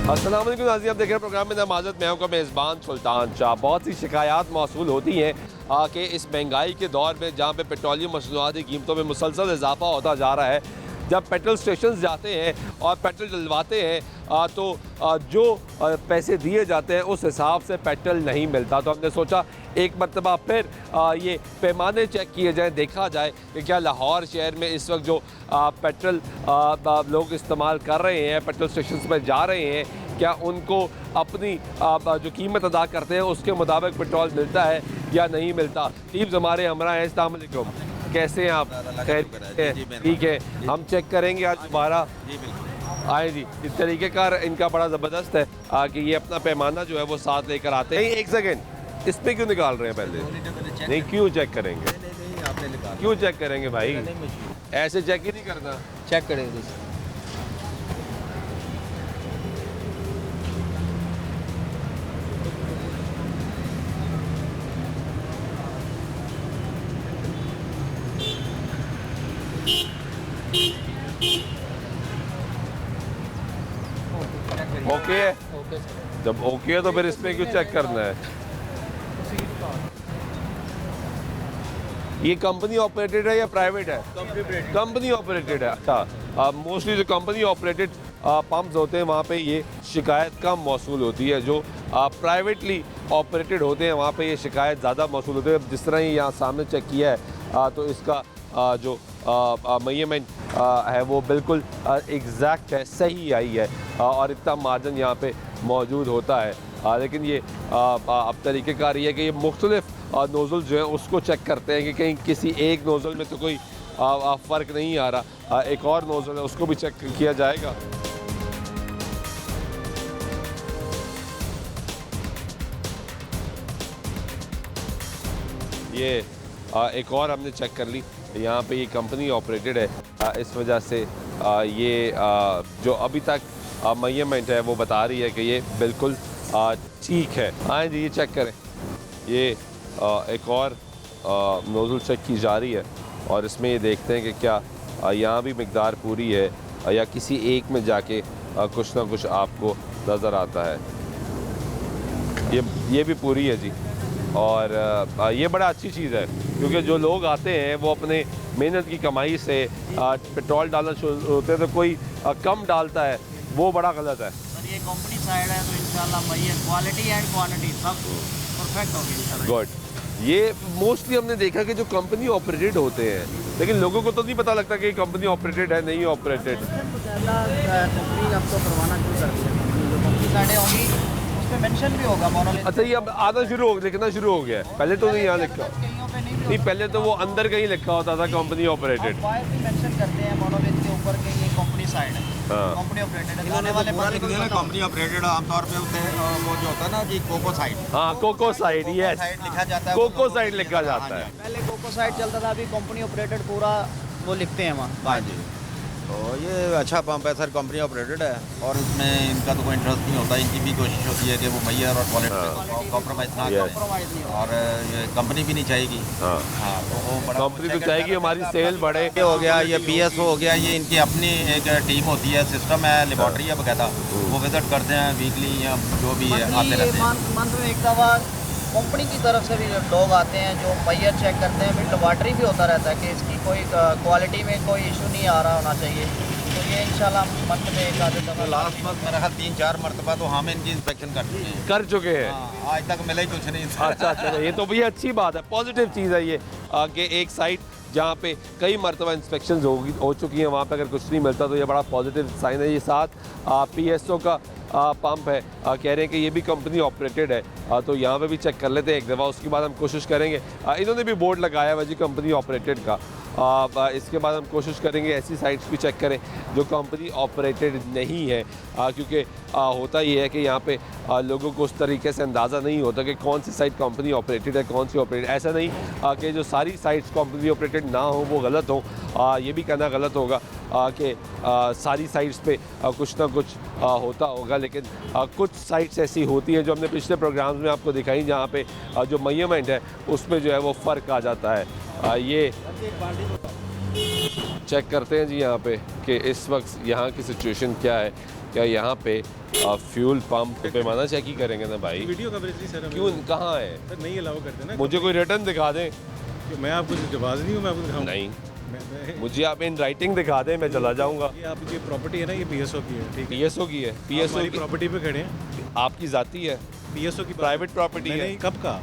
अस्सलाम वालेकुम नाज़रीन, आप देख रहे हैं प्रोग्राम में नमाज़त में आपका मेज़बान सुल्तान शाह। बहुत सी शिकायत मौसूल होती हैं कि इस महंगाई के दौर में जहाँ पे पेट्रोलियम मसनूआत की कीमतों में मुसलसल इजाफा होता जा रहा है, जब पेट्रोल स्टेशन जाते हैं और पेट्रोल डलवाते हैं तो जो पैसे दिए जाते हैं उस हिसाब से पेट्रोल नहीं मिलता। तो हमने सोचा एक मरतबा फिर ये पैमाने चेक किए जाएँ, देखा जाए कि क्या लाहौर शहर में इस वक्त जो पेट्रोल लोग इस्तेमाल कर रहे हैं, पेट्रोल स्टेशन पर जा रहे हैं, क्या उनको अपनी जो कीमत अदा करते हैं उसके मुताबिक पेट्रोल मिलता है या नहीं मिलता। टीम्स हमारे हमरा हैं। अस्सलाम वालेकुम, कैसे हैं आप? खैर, ठीक है, हम चेक करेंगे आज दोबारा। आए जी, इस तरीके का इनका बड़ा ज़बरदस्त है कि ये अपना पैमाना जो है वो साथ लेकर आते हैं। एक सेकेंड, इस पर क्यों निकाल रहे हैं? पहले नहीं, क्यों चेक करेंगे? क्यों चेक करेंगे भाई? ऐसे चेक ही नहीं करना। चेक करेंगे। ओके है? जब ओके है तो फिर इसमें क्यों चेक करना है? ये कंपनी ऑपरेटेड है या प्राइवेट है? कंपनी ऑपरेटेड है। अच्छा, मोस्टली जो कंपनी ऑपरेटेड पंप्स होते हैं वहाँ पे ये शिकायत कम मौसूल होती है। जो प्राइवेटली ऑपरेटेड होते हैं वहाँ पे ये शिकायत ज़्यादा मौसूल होती है। जिस तरह ही यहाँ सामने चेक किया है तो इसका जो मेजरमेंट है वो बिल्कुल एग्जैक्ट है, सही आई है और इतना मार्जिन यहाँ पे मौजूद होता है। लेकिन ये अब तरीक़ेकार ये है कि ये मुख्तलिफ नोज़ल जो है उसको चेक करते हैं कि कहीं किसी एक नोज़ल में तो कोई फ़र्क नहीं आ रहा। एक और नोज़ल है उसको भी चेक किया जाएगा। ये एक और हमने चेक कर ली। यहाँ पे ये कंपनी ऑपरेटेड है, इस वजह से ये जो अभी तक मेजरमेंट है वो बता रही है कि ये बिल्कुल ठीक है। हाँ जी, ये चेक करें। ये एक और नोज़ल चेक की जा रही है और इसमें ये देखते हैं कि क्या यहाँ भी मिकदार पूरी है या किसी एक में जाके कुछ ना कुछ आपको नज़र आता है। ये भी पूरी है जी। और ये बड़ा अच्छी चीज़ है क्योंकि जो लोग आते हैं वो अपने मेहनत की कमाई से पेट्रोल डालना शुरू होते हैं, तो कोई कम डालता है, वो बड़ा गलत है। सर ये कंपनी साइड है तो इंशाल्लाह भैया क्वालिटी एंड क्वांटिटी सब परफेक्ट होगी इंशाल्लाह। गुड। ये मोस्टली हमने देखा कि जो कंपनी ऑपरेटेड होते हैं, लेकिन लोगों को तो नहीं पता लगता कि कंपनी ऑपरेटेड है नहीं ऑपरेटेड। कंपनी आपको करवाना शुरू कर दिया, जो कंपनी साइडें होंगी उसमें मेंशन भी होगा मोनोलिथ। अच्छा, ये अब आना शुरू हो लिखना शुरू हो गया है, पहले तो नहीं यहाँ लिखा। कईयों पे नहीं, पहले तो वो अंदर कहीं लिखा होता था कंपनी ऑपरेटेड। फायर भी मेंशन करते हैं मोनोलिथ के ऊपर कि ये कंपनी साइड है, कंपनी ऑपरेटेड है। आने वाले कंपनी ऑपरेटेड आमतौर पे होते हैं वो जो होता है ना जी कोको साइड। हाँ, कोको साइड, यस, लिखा जाता है, कोको साइड लिखा जाता है। पहले कोको साइड चलता था, अभी कंपनी ऑपरेटेड पूरा वो लिखते हैं वहाँ। हाँ जी, तो ये अच्छा पंप है सर, कंपनी ऑपरेटेड है और इसमें इनका तो कोई इंटरेस्ट नहीं होता। इनकी भी कोशिश होती है कि वो मैयर और क्वालिटी कॉम्प्रोमाइज़ ना करें और ये कंपनी भी नहीं चाहेगी। हाँ, तो वो बड़ा कंपनी तो चाहेगी हमारी सेल बढ़े। ये हो गया, ये PSO हो गया, ये इनकी अपनी एक टीम होती है, सिस्टम है, लेबॉर्ट्री है बकायदा, वो विजिट करते हैं वीकली या जो भी है, आते रहते हैं। मंथ में एक दफ़ा कंपनी की तरफ से भी लोग आते हैं जो मैयर चेक करते हैं। फिर लेबॉर्ट्री भी होता रहता है कि इसकी कोई क्वालिटी में कोई इशू नहीं आ रहा होना चाहिए। तो ये इंशाल्लाह मंथ में एक आधे दफ़ा लास्ट मंथ मेरा ख्याल 3-4 मरतबा तो हम इनकी इंस्पेक्शन कर चुके हैं। आज तक मिला ही कुछ नहीं। अच्छा, ये तो भी अच्छी बात है, पॉजिटिव चीज़ है ये कि एक साइड जहाँ पे कई मरतबा इंस्पेक्शन हो चुकी हैं वहाँ पे अगर कुछ नहीं मिलता तो ये बड़ा पॉजिटिव साइन है। ये साथ PSO का पंप है, कह रहे हैं कि ये भी कंपनी ऑपरेटेड है, तो यहाँ पे भी चेक कर लेते हैं एक दफ़ा, उसके बाद हम कोशिश करेंगे। इन्होंने भी बोर्ड लगाया हुआ जी कंपनी ऑपरेटेड का। इसके बाद हम कोशिश करेंगे ऐसी साइट्स भी चेक करें जो कंपनी ऑपरेटेड नहीं है, क्योंकि होता ये है कि यहाँ पे लोगों को उस तरीके से अंदाज़ा नहीं होता कि कौन सी साइट कंपनी ऑपरेटेड है, कौन सी ऑपरेटेड। ऐसा नहीं कि जो सारी साइट्स कंपनी ऑपरेटेड ना हो वो गलत हो, ये भी कहना गलत होगा कि सारी साइट्स पे कुछ ना कुछ होता होगा, लेकिन कुछ साइट्स ऐसी होती हैं जो हमने पिछले प्रोग्राम्स में आपको दिखाई जहाँ पे जो मेजरमेंट है उसमें जो है वो फ़र्क आ जाता है। ये चेक करते हैं जी यहाँ पे कि इस वक्त यहाँ की सिचुएशन क्या है। क्या यहाँ पे फ्यूल पंप पे पैमाना चेक ही करेंगे ना भाई? वीडियो कवरेज नहीं सर, क्यों, कहाँ है? सर नहीं अलाउ करते ना। मुझे कोई रिटर्न दिखा दें। मैं आपको जवाब नहीं हूँ, मैं आपको दिखाऊँ? नहीं, मैं मुझे आप इन राइटिंग दिखा दें, मैं चला जाऊँगा। ये आप जो प्रॉपर्टी है ना, ये पीएसओ की है, ठीक है? पीएसओ की है? पीएसओ हमारी की प्रॉपर्टी पे खड़े हैं, आपकी जाती है? पीएसओ की प्राइवेट प्रॉपर्टी है? नहीं, कब का?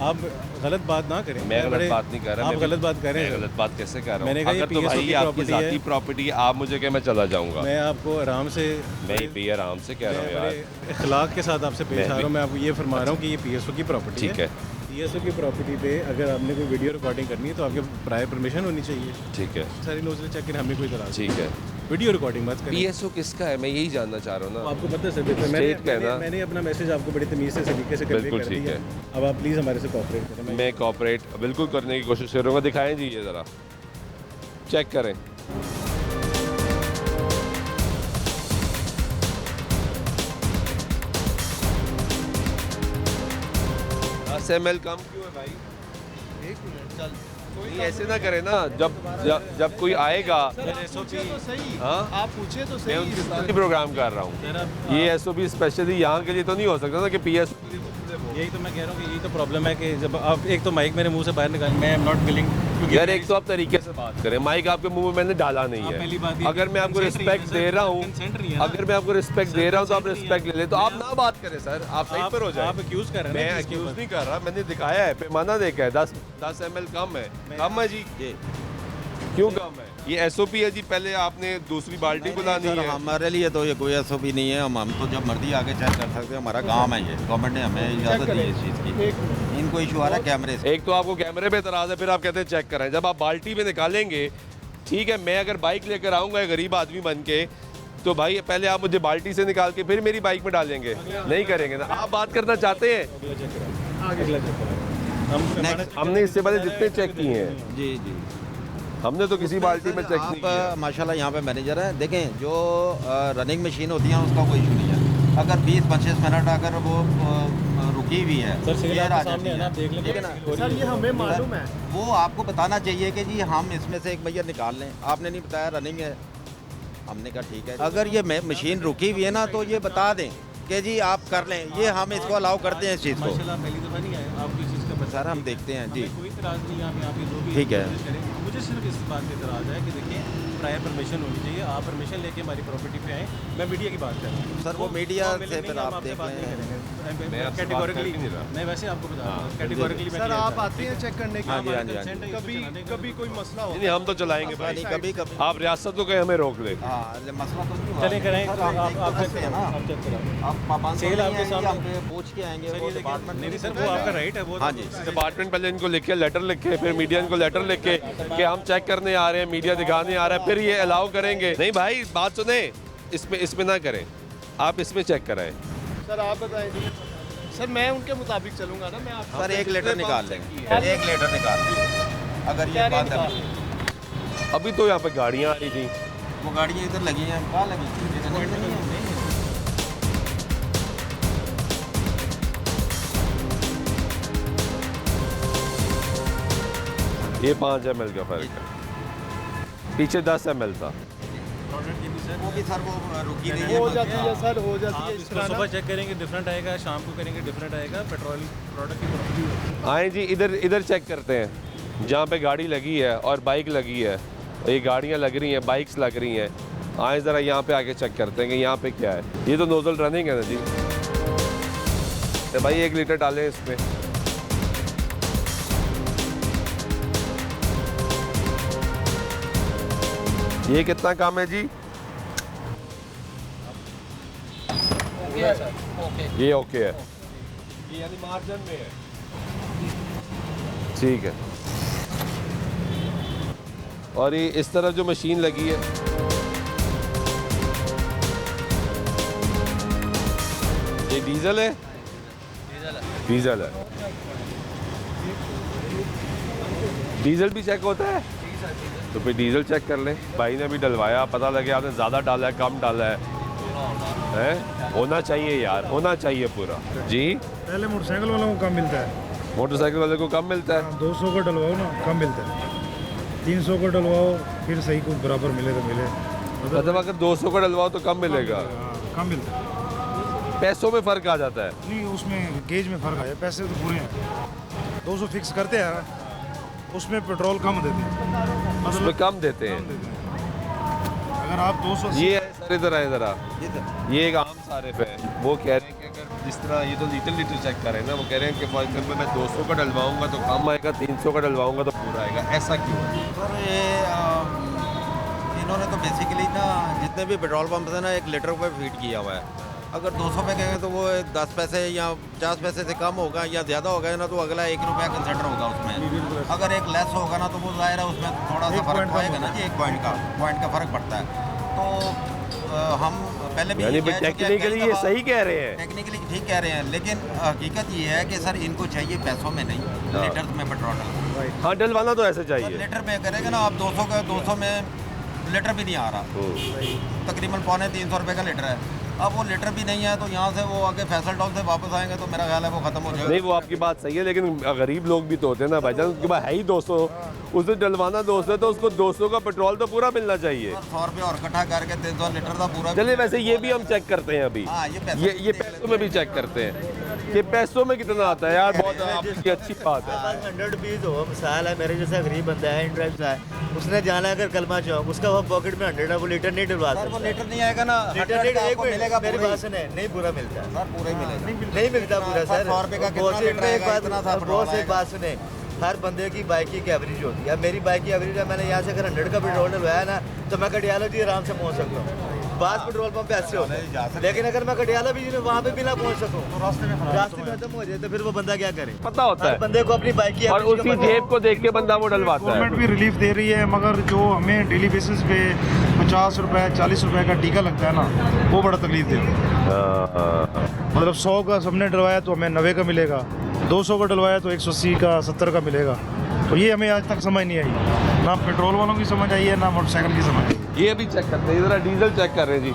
आप गलत बात ना करें। मैं गलत बात नहीं कर रहा। आप गलत बात कर रहे हैं। मैं गलत बात कैसे कर रहा हूँ? मैंने कहा ये अगर तो PSO भाई की आपकी प्रॉपर्टी है। जाती प्रॉपर्टी है, आप मुझे क्या, मैं चला जाऊँगा। मैं आपको आराम से, मैं भी आराम से कह रहा हूँ यार। बड़े इखलाक के साथ आपसे पेश आ रहा हूँ। मैं आपको ये फरमा रहा हूँ कि ये पीएसओ की प्रॉपर्टी ठीक है। पीएसओ की प्रॉपर्टी पे अगर आपने कोई वीडियो रिकॉर्डिंग करनी है तो आपके प्रायर परमिशन होनी चाहिए। ठीक है, सारी नोजल चेक करें, हमें कोई इतराज़ ठीक है। वीडियो रिकॉर्डिंग मत करें। पीएसओ किसका है, मैं यही जानना चाह रहा हूँ ना। आपको पता है सर, मैंने स्टेट का है ना? मैंने अपना मैसेज आपको बड़ी तमीज़ से सलीके से कन्वे बिल्कुल कर ठीक दिया। है। अब आप प्लीज़ हमारे से कोऑपरेट करें। मैं कोऑपरेट बिल्कुल करने की कोशिश करूँगा। दिखाएं जी, ये ज़रा चेक करें। SML कम क्यों है भाई? एक मिनट चल, नहीं, ऐसे ना करें ना। जब कोई आएगा, पूछे तो सही, हाँ? आप पूछे तो मैं सही। उनके साथ ही प्रोग्राम कर रहा हूँ। ये SOP स्पेशली यहाँ के लिए तो नहीं हो सकता ना कि PS। यही तो मैं कह रहा हूँ कि यही तो प्रॉब्लम है कि जब आप एक तो माइक मेरे मुंह से बाहर निकाल, मैं एम नॉट विलिंग। यार एक तो आप तरीके से बात करें, माइक आपके मुंह में मैंने डाला नहीं पहली बात है। ये अगर मैं आपको consent नहीं है रिस्पेक्ट सर, दे रहा consent नहीं है हूँ, ना। अगर मैं आपको रिस्पेक्ट दे रहा हूँ तो आप consent नहीं रिस्पेक्ट है। ले लें। तो आप ना बात करें सर, आप सही पर हो जाए। आप एक्यूज कर रहे हैं मैं ना इसके एक्यूज ऊपर। नहीं कर रहा, मैंने दिखाया है, पैमाना देखा है। 10 ml कम है। कम है जी? क्यों कम है? ये SOP है जी। पहले आपने दूसरी बाल्टी बुलानी सर, है। हमारे लिए तो ये कोई SOP नहीं है। हम तो जब मर्जी आके चेक कर सकते हैं। हमारा काम है ये, गवर्नमेंट ने हमें इजाज़त दी है इस चीज़ की। इनको इशू आ रहा है कैमरे से। एक तो आपको कैमरे पे एतराज़ है, फिर आप कहते हैं चेक करें। जब आप बाल्टी में निकालेंगे, ठीक है, मैं अगर बाइक लेकर आऊँगा एक गरीब आदमी बन के, तो भाई पहले आप मुझे बाल्टी से निकाल के फिर मेरी बाइक में डालेंगे? नहीं करेंगे ना। आप बात करना चाहते हैं? अगला चेक करें। हमने इससे पहले जितने चेक किए हैं, जी जी, हमने तो किसी बाल्टी में चेक नहीं किया। आप माशाल्लाह यहाँ पे मैनेजर हैं। देखें, जो रनिंग मशीन होती है उसका कोई इशू नहीं है। अगर 20-25 मिनट अगर वो रुकी हुई है, सर सिग्नल क्लियर आ आपके सामने जाती है ना, आप देख लें। ठीक है ना? सर ये हमें मालूम है। वो आपको बताना चाहिए कि जी हम इसमें से एक मैयर निकाल लें। आपने नहीं बताया रनिंग है, हमने कहा ठीक है। अगर ये मशीन रुकी हुई है ना तो ये बता दें कि जी आप कर लें। ये हम इसको अलाउ करते हैं इस चीज़ को। माशाल्लाह पहली दफ़ा नहीं आए आप किस चीज़ का सर हम देखते हैं जी। हमें कोई इतराज़ नहीं है। आप यहाँ पे जो भी ठीक है। कोशिश करें। मुझे सिर्फ इस बात पे इतराज़ है कि देखिए प्रायर परमिशन होनी चाहिए। आप परमिशन लेके हमारी प्रॉपर्टी पे आए। मैं मीडिया की बात कर रहा हूँ सर, वो मीडिया मिले से नहीं, फिर हम आप आपसे देख बात नहीं लें। करेंगे। मैं आपसे बात कैटेगोरिकली कर ही नहीं रहा। मैं वैसे आपको बता रहा हूँ, हाँ, कैटेगोरिकली मैं सर आप आते हैं चेक करने के हाँ जी, लिए? हाँ जी, हाँ जी। कभी कोई मसला हो? नहीं, हम तो चलाएंगे मसला नहीं, भाई। कभी कभी आप रियासत को कहीं हमें रोक ले। हाँ, मसला तो नहीं हुआ। चलें करें। सर, आप देख चेक सकते हैं करो, ना। आप चेक करो। आप पाबंद सेल तो नहीं आपके आएंगे, सामने। हम पे पूछ के आएंगे। सर वो ये देखिए, डिपार्टमेंट नहीं सर वो आपका राइट है। वो हाँ जी। डिपार्टमेंट पहले इनको लिखे, लेटर लिखे, फिर मीडिया इनको लेटर लिखे कि हम चेक करने आ रहे हैं, मीडिया दिखाने आ रहा है, फिर ये अलाउ करेंगे। नहीं भाई, बात सुने, इसमें ना करें, आप इसमें चेक कराएं। सर आप बताएं। सर मैं उनके मुताबिक चलूंगा ना। मैं आप सर 1 लीटर निकाल लेंगे। 1 लीटर निकाल लेंगे अगर ये बात है। अभी तो यहाँ पे गाड़ियाँ आ रही थी। वो गाड़ियाँ इधर लगी हैं, कहाँ लगी थी? ये रोड पे नहीं है। ये 5 ml का फर्क है, पीछे 10 ml था। वो भी सर वो रुकी नहीं है। हो जाती है सर, हो जाती आप है। इसको सुबह चेक करेंगे डिफरेंट आएगा, शाम को करेंगे डिफरेंट आएगा। पेट्रोल प्रोडक्ट की प्रॉपर्टी होती है। आए जी, इधर चेक करते हैं जहाँ पे गाड़ी लगी है और बाइक लगी है। ये गाड़ियाँ लग रही हैं, बाइक्स लग रही हैं। आए ज़रा यहाँ पे आके चेक करते हैं कि यहाँ पे क्या है। ये तो नोजल रनिंग है ना जी। तो भाई 1 लीटर डालें इसमें। ये कितना काम है जी? ओके है सर, ओके। ये ओके है, ये यानी मार्जिन में है। ठीक है। और ये इस तरफ जो मशीन लगी है, ये डीजल है? डीजल है। डीजल भी चेक होता है? तो फिर डीजल चेक कर ले। भाई ने भी डलवाया, पता लगे आपने ज़्यादा डाला है, कम डाला है? होना चाहिए यार, होना चाहिए पूरा जी। पहले मोटरसाइकिल वालों को कम मिलता है, मोटरसाइकिल वाले को कम मिलता है। 200 का डलवाओ ना कम मिलता है, 300 का डलवाओ फिर सही कुछ बराबर मिले तो मिले। मतलब अगर 200 का डलवाओ तो कम मिलेगा। हाँ। कम मिलता है। पैसों में फ़र्क आ जाता है। नहीं, उसमें गेज में फ़र्क आया, पैसे तो पूरे हैं। 200 फिक्स करते हैं, उसमें पेट्रोल कम देते हैं, उसमें कम देते हैं। अगर आप 200 ये है सर, इधर आए ज़रा, ये एक आम सारिफ है। वो कह रहे हैं कि अगर जिस तरह ये तो लीटर चेक कर रहे हैं ना, वो कह रहे हैं कि फॉर एग्जाम्पल मैं 200 का डलवाऊंगा तो कम आएगा, 300 का डलवाऊंगा तो पूरा आएगा। ऐसा क्यों है? सर ये इन्होंने तो बेसिकली ना जितने भी पेट्रोल पंप है ना 1 लीटर पर फीड किया हुआ है। अगर 200 पे कहेंगे तो वो 10 पैसे या 50 पैसे से कम होगा या ज़्यादा होगा ना, तो अगला 1 रुपया कंसिडर होगा उसमें। अगर एक लेस होगा ना तो वो ज़ाहिर है उसमें थोड़ा सा फ़र्क आएगा ना जी, 1 पॉइंट का फ़र्क पड़ता है। तो हम पहले भी टेक्निकली ये सही कह रहे हैं, टेक्निकली ठीक कह रहे हैं, लेकिन हकीकत ये है कि सर इनको चाहिए पैसों में नहीं, लीटर में पेट्रोल डलवाना। हाँ, डलवाना तो ऐसे चाहिए। लीटर पे करेगा ना आप 200 में लीटर भी नहीं आ रहा, तकरीबन 250-300 रुपये का लीटर है। अब वो लीटर भी नहीं है तो यहाँ से वो आगे फैसल टॉल से वापस आएंगे तो मेरा ख्याल है वो ख़त्म हो जाएगा। नहीं, वो आपकी बात सही है, लेकिन गरीब लोग भी तो होते हैं ना भाईजान, उसके पास है ही 200, उसे डलवाना 200 तो उसको 200 का पेट्रोल तो पूरा मिलना चाहिए। 100 रुपये और इकट्ठा करके 300 लीटर का पूरा। चलिए, वैसे ये भी हम चेक करते हैं अभी। हाँ, ये पैसों में भी चेक करते हैं कि पैसों में कितना आता है। यार बहुत आपकी अच्छी बात है। 100 पीस हो, मिसाल है मेरे जैसा गरीब बंदा है, इंटरेस्ट है, उसने जाना है अगर कलमा चौक, उसका वो पॉकेट में 100 है, वो लीटर नहीं डलवा सर सकता। वो लीटर नहीं आएगा ना, लीटर लीटर एक मिलेगा मेरी पूरा ही। बात सुने, नहीं पूरा मिलता है सर पूरा ही मिलेगा, नहीं मिलता पूरा सर। 100 रुपये का कितना लीटर एक आएगा, इतना सा बात पेट्रोल बहुत एक बात सुने, हर बंदे की बाइक की एक एवरेज होती है। मेरी बाइक की एवरेज है, मैंने यहाँ से अगर 100 का पेट्रोल डलवाया ना तो मैं कटियाला जी आराम से पहुँच सकता हूँ। बात पेट्रोल पंप पे ऐसे होता है, लेकिन अगर मैं कटियाला भी वहाँ पे भी ना पहुँच सकूँ, रास्ते में खत्म हो जाए तो फिर वो बंदा क्या करे? पता होता हर है बंदे को अपनी बाइक की और average उसी का पता जेब को देख के बंदा वो डलवाता गवर्नमेंट है। भी रिलीफ दे रही है, मगर जो हमें डेली बेसिस पे 50 रुपए 40 रुपए का टीका लगता है ना, वो बड़ा तकलीफ देता है। मतलब 100 का सबने डलवाया तो हमें 90 का मिलेगा, 200 का डलवाया तो 180 का 70 का मिलेगा। तो ये हमें आज तक समझ नहीं आई, ना पेट्रोल वालों की समझ आई है ना मोटरसाइकिल की समझ आई है। ये भी चेक करते हैं, जरा डीजल चेक कर रहे हैं जी।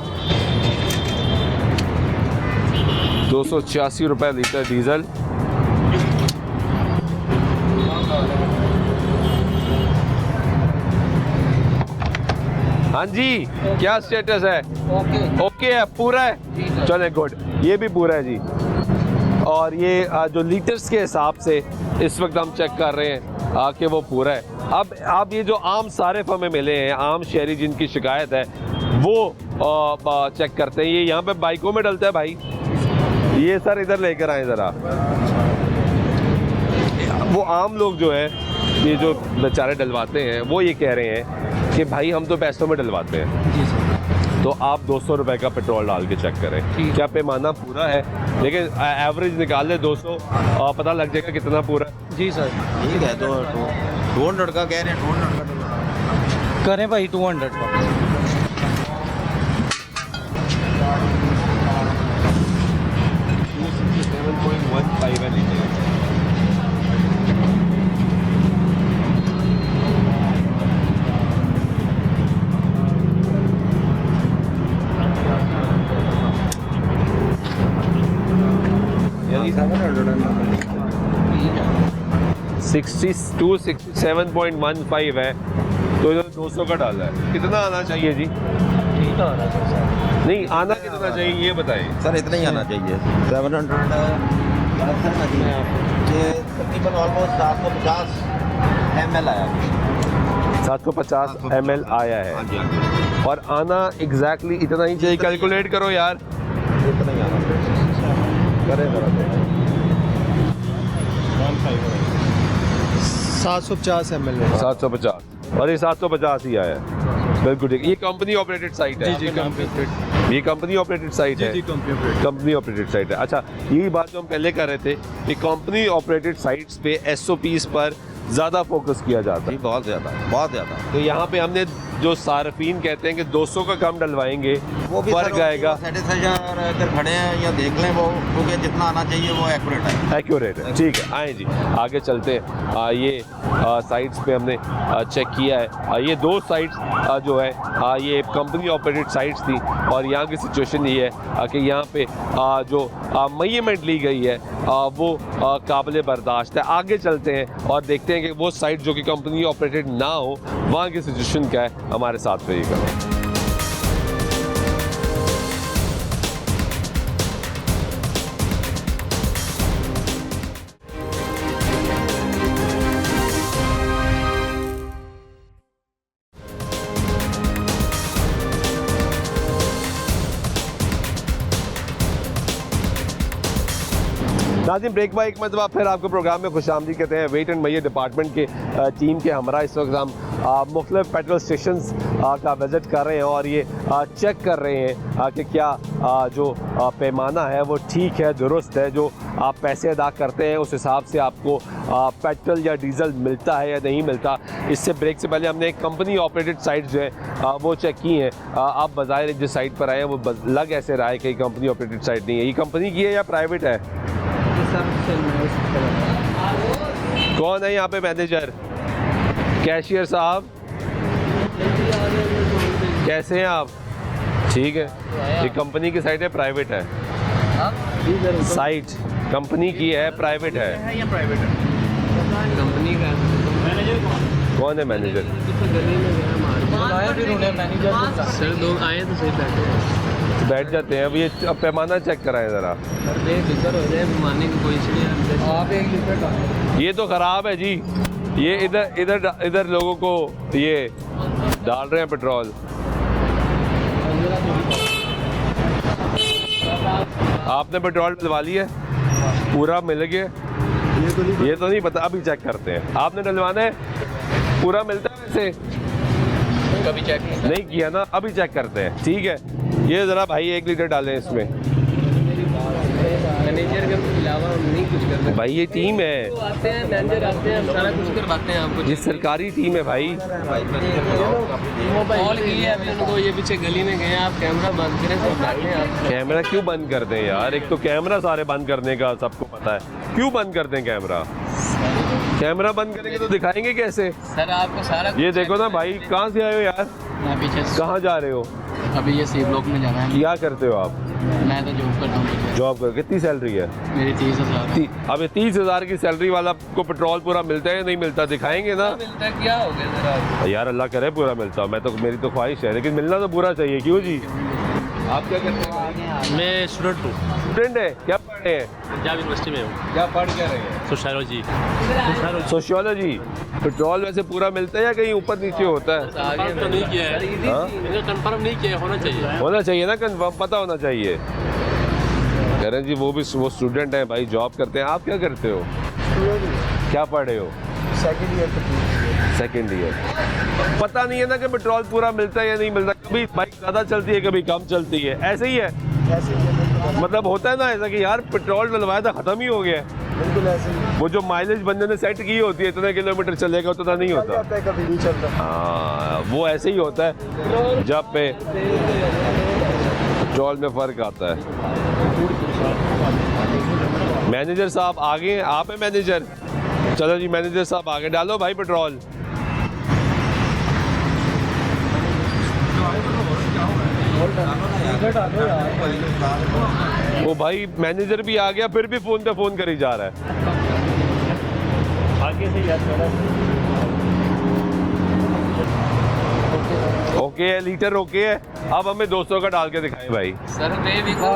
286 रुपए लीटर डीजल। हाँ जी, क्या स्टेटस है? ओके है, पूरा है, चले गुड, ये भी पूरा है जी। और ये जो लीटर्स के हिसाब से इस वक्त हम चेक कर रहे हैं कि वो पूरा है। अब ये जो आम सारिफ हमें मिले हैं, आम शहरी जिनकी शिकायत है, वो चेक करते हैं। ये यहाँ पे बाइकों में डलता है भाई, ये सर इधर लेकर आए ज़रा। वो आम लोग जो है, ये जो बेचारे डलवाते हैं, वो ये कह रहे हैं कि भाई हम तो पैसों में डलवाते हैं, तो आप 200 रुपए का पेट्रोल डाल के चेक करें, क्या पैमाना पूरा है, लेकिन एवरेज निकाल ले 200, पता लग जाएगा कितना पूरा। जी सर ठीक है, तो 200 का कह रहे हैं, 200 का करें भाई 200 का। टू 67.15 है, तो इधर 200 का डाला है। कितना आना चाहिए जी? नहीं, आना कितना चाहिए ये बताएं। सर इतना ही आना चाहिए, 700 ये तकरीबन ऑलमोस्ट 750 ml आया, 750 ml आया हाँ है, जी, हाँ जी, और आना एग्जैक्टली इतना ही चाहिए। कैलकुलेट करो यार, इतना ही आना करें जरा। 750 ml 750, और ये 750 ही आया है। बिल्कुल ठीक। ये कंपनी ऑपरेटेड साइट है? जी ये कंपनी ऑपरेटेड साइट है? कंपनी ऑपरेटेड साइट है। अच्छा, यही बात जो हम पहले कर रहे थे कि कंपनी ऑपरेटेड साइट्स पे SOPs पर ज़्यादा फोकस किया जाता है। बहुत ज़्यादा। तो यहाँ पे हमने जो सार्फिन कहते हैं कि 200 का कम डलवाएंगे, वो भी फर्क आएगा। सेटिस्फेक्शन रहकर खड़े हैं या देख लें, वो क्योंकि जितना आना चाहिए वो एक्यूरेट है। ठीक है, आए जी आगे चलते हैं। ये साइट्स पे हमने चेक किया है। ये 2 साइट्स जो है ये कंपनी ऑपरेटेड साइट्स थी, और यहाँ की सिचुएशन ये है कि यहाँ पे जो मेजरमेंट ली गई है वो काबिल बर्दाश्त है। आगे चलते हैं और देखते हैं कि वो साइट जो कि कंपनी ऑपरेटेड ना हो, वहाँ की सिचुएशन क्या है। हमारे साथ रहिएगा। नाज़रीन, ब्रेक बाय एक मरतबा फिर आपको प्रोग्राम में खुशामदीद कहते हैं। वेट एंड मैयर डिपार्टमेंट के टीम के हमरा इस वक्त हम मुख्तलिफ पेट्रोल स्टेशंस का विज़िट कर रहे हैं और ये चेक कर रहे हैं कि क्या जो पैमाना है वो ठीक है, दुरुस्त है। जो आप पैसे अदा करते हैं उस हिसाब से आपको पेट्रोल या डीज़ल मिलता है या नहीं मिलता। इससे ब्रेक से पहले हमने एक कंपनी ऑपरेटेड साइट जो है वो चेक की हैं। आप बाज़ाहिर जिस साइट पर आए हैं वो लग ऐसे रहा है कि कंपनी ऑपरेटेड साइट नहीं है। ये कंपनी की है या प्राइवेट है? कौन है यहाँ पे मैनेजर? कैशियर साहब, कैसे हैं आप? ठीक है। ये कंपनी की साइट है, प्राइवेट है? साइट कंपनी की है, प्राइवेट है? कंपनी का कौन है मैनेजर? सर लोग आए तो सही बैठे बैठ जाते हैं। अब ये अब पैमाना चेक कराएं ज़रा। बेफिक्र हो जाए, मानने की कोई नहीं। आप एक लीटर ये तो ख़राब है जी। ये इधर लोगों को ये डाल रहे हैं पेट्रोल। आपने पेट्रोल डलवा लिया? पूरा मिल गया? ये तो नहीं पता, अभी चेक करते हैं। आपने डलवाना है? पूरा मिलता है वैसे? कभी चेक नहीं किया ना, अभी चेक करते हैं। ठीक है, ये ज़रा भाई 1 लीटर डालें इसमें। मैनेजर के अलावा हम नहीं कुछ करते भाई ये टीम है, तो आते हैं, मैनेजर आते हैं, हम सारा कुछ करवाते हैं आपको। ये सरकारी टीम है भाई। कॉल किया अभी उनको, ये पीछे गली में गए, आप कैमरा बंद करें सब बैठे हैं आप। कैमरा क्यों बंद कर दें यार? एक तो कैमरा सारे बंद करने का सबको पता है, क्यों बंद कर दें कैमरा? कैमरा बंद करेंगे तो दिखाएंगे कैसे? सर आपको सारा ये देखो ना भाई, कहाँ से आए हो यार? मैं पीछे कहाँ जा रहे हो? अभी ये सी ब्लॉक में जाना है। क्या करते हो आप? मैं तो जॉब करता हूँ। जॉब कर, कितनी सैलरी है? मेरी 30,000 अब ये 30,000 की सैलरी वाला को पेट्रोल पूरा मिलता है या नहीं मिलता? दिखाएंगे ना मिलता। क्या हो गया सर आप? यार, अल्लाह करे पूरा मिलता। मैं तो, मेरी तो ख्वाहिश है, लेकिन मिलना तो पूरा चाहिए। क्यों जी? आप क्या करते हैं? मैं स्टूडेंट हूँ, स्टूडेंट है? क्या पढ़ रहे हैं? पंजाब यूनिवर्सिटी में हूँ। क्या पढ़ क्या रहे हैं? सोशियोलॉजी। सोशियोलॉजी। पेट्रोल वैसे पूरा मिलता है या कहीं ऊपर नीचे होता है? कंफर्म तो नहीं किया है, हाँ? मैंने कंफर्म नहीं किया, होना चाहिए। होना चाहिए ना, कंफर्म पता होना चाहिए। कह रहे हैं जी वो स्टूडेंट हैं भाई, जॉब करते हैं। आप क्या करते हो? क्या पढ़ रहे हो? Second year. पता नहीं है ना कि पेट्रोल पूरा मिलता है या नहीं मिलता। कभी बाइक ज़्यादा चलती है, कभी कम चलती है। ऐसे ही है, मतलब होता है ना ऐसा कि यार पेट्रोल डलवाया था, ख़त्म ही हो गया। बिल्कुल ऐसे ही वो जो माइलेज बंदे ने सेट की होती है, इतने किलोमीटर चलेगा उतना नहीं होता। कभी नहीं चलता। हाँ, वो ऐसे ही होता है जब पे पेट्रोल में फ़र्क आता है। मैनेजर साहब आगे, आप हैं मैनेजर? चलो जी, मैनेजर साहब आगे डालो भाई पेट्रोल। वो भाई मैनेजर भी आ गया, फिर भी फ़ोन पे फ़ोन करी जा रहा है। आगे से यार ओके है, लीटर ओके है। अब हमें 200 का डाल के दिखाएं भाई। सर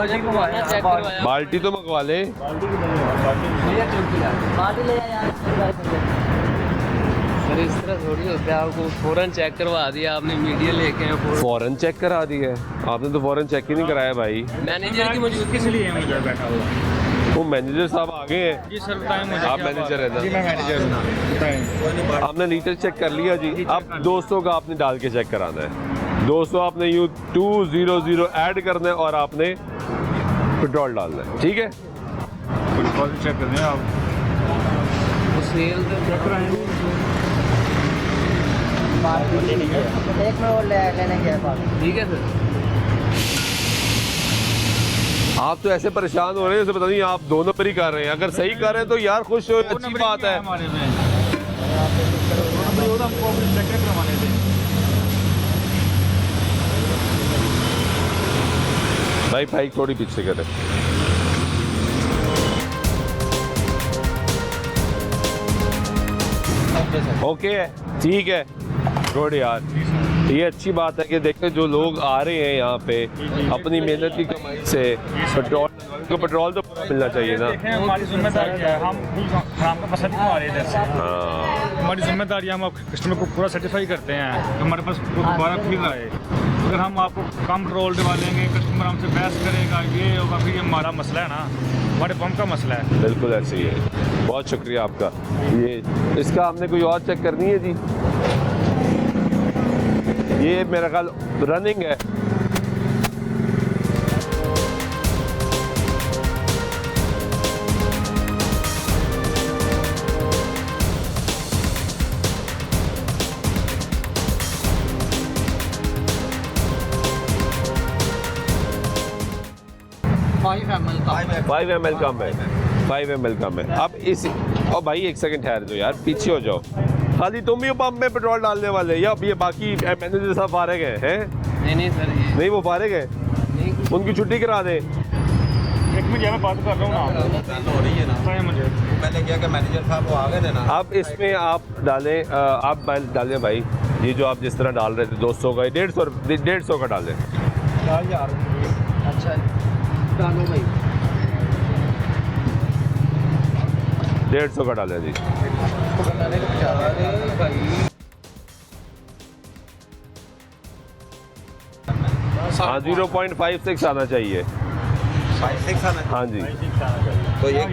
चेक करवाया, बाल्टी तो मंगवा लें। सर इस तरह थोड़ी होता है, आपको फ़ौरन चेक करवा दिया आपने, मीडिया लेके आए फ़ौरन चेक करा दी है आपने? तो फ़ौरन चेक ही नहीं कराया भाई। मैनेजर की मौजूदगी किस लिए मैं इधर बैठा हुआ? वो मैनेजर साहब आगे हैं। जी सर बताएं मुझे। आप मैनेजर है ना? जी मैं मैनेजर हूँ, बताएं। आपने लीटर चेक कर लिया जी। अब 200 का आपने डाल के चेक कराना है। 200 आपने यूँ 200 ऐड करना है और आपने पेट्रोल डालना है। ठीक है, पेट्रोल चेक कर दें आप। सेल एक में और लेने गया। ठीक है सर। आप तो ऐसे परेशान हो रहे हैं जैसे पता नहीं आप दोनों पर ही कर रहे हैं। अगर सही कर रहे हैं तो यार खुश हो, अच्छी बात है। भाई भाई थोड़ी पीछे करें। ओके है, ठीक है, गुड यार। ये अच्छी बात है कि देखते जो लोग आ रहे हैं यहाँ पे अपनी मेहनत की कमाई से पेट्रोल तो पूरा मिलना चाहिए ना। हमारी जिम्मेदारी है, हम खराब का पसंद क्यों आ रहे हैं इधर से। हाँ हमारी जिम्मेदारी है, हम कस्टमर को पूरा सेटिस्फाई करते हैं, हमारे पास दोबारा फिर आए। अगर हम आपको कम पेट्रोल डलवा लेंगे, कस्टमर हमसे बहस करेगा, ये होगा, फिर ये हमारा मसला है ना, हमारे पंप का मसला है। बिल्कुल ऐसे ही है। बहुत शुक्रिया आपका। ये इसका हमने कोई और चेक करनी है जी। ये मेरा ख्याल रनिंग है। फाइव एम एल का 5 ml कम है, 5 ml कम है। अब इस और भाई एक सेकंड ठहर दो यार, पीछे हो जाओ। खाली तुम ही पंप में पेट्रोल डालने वाले या अब ये बाकी मैनेजर साहब फारिग हैं? नहीं सर, ये नहीं वो फारिग है, उनकी छुट्टी करा दें। एक मिनट मैं बात कर रहा हूँ ना, हो रही है ना, मुझे मैंने क्या कि मैनेजर साहब वो आ गए थे ना। अब इसमें आप डालें, आप डालें भाई, ये जो आप जिस तरह डाल रहे थे 200 का, 150 का डालें। अच्छा डालो भाई, 150 का डालें जी। हाँ 0.56 आना चाहिए। 5-6 आना। हाँ जी तो ये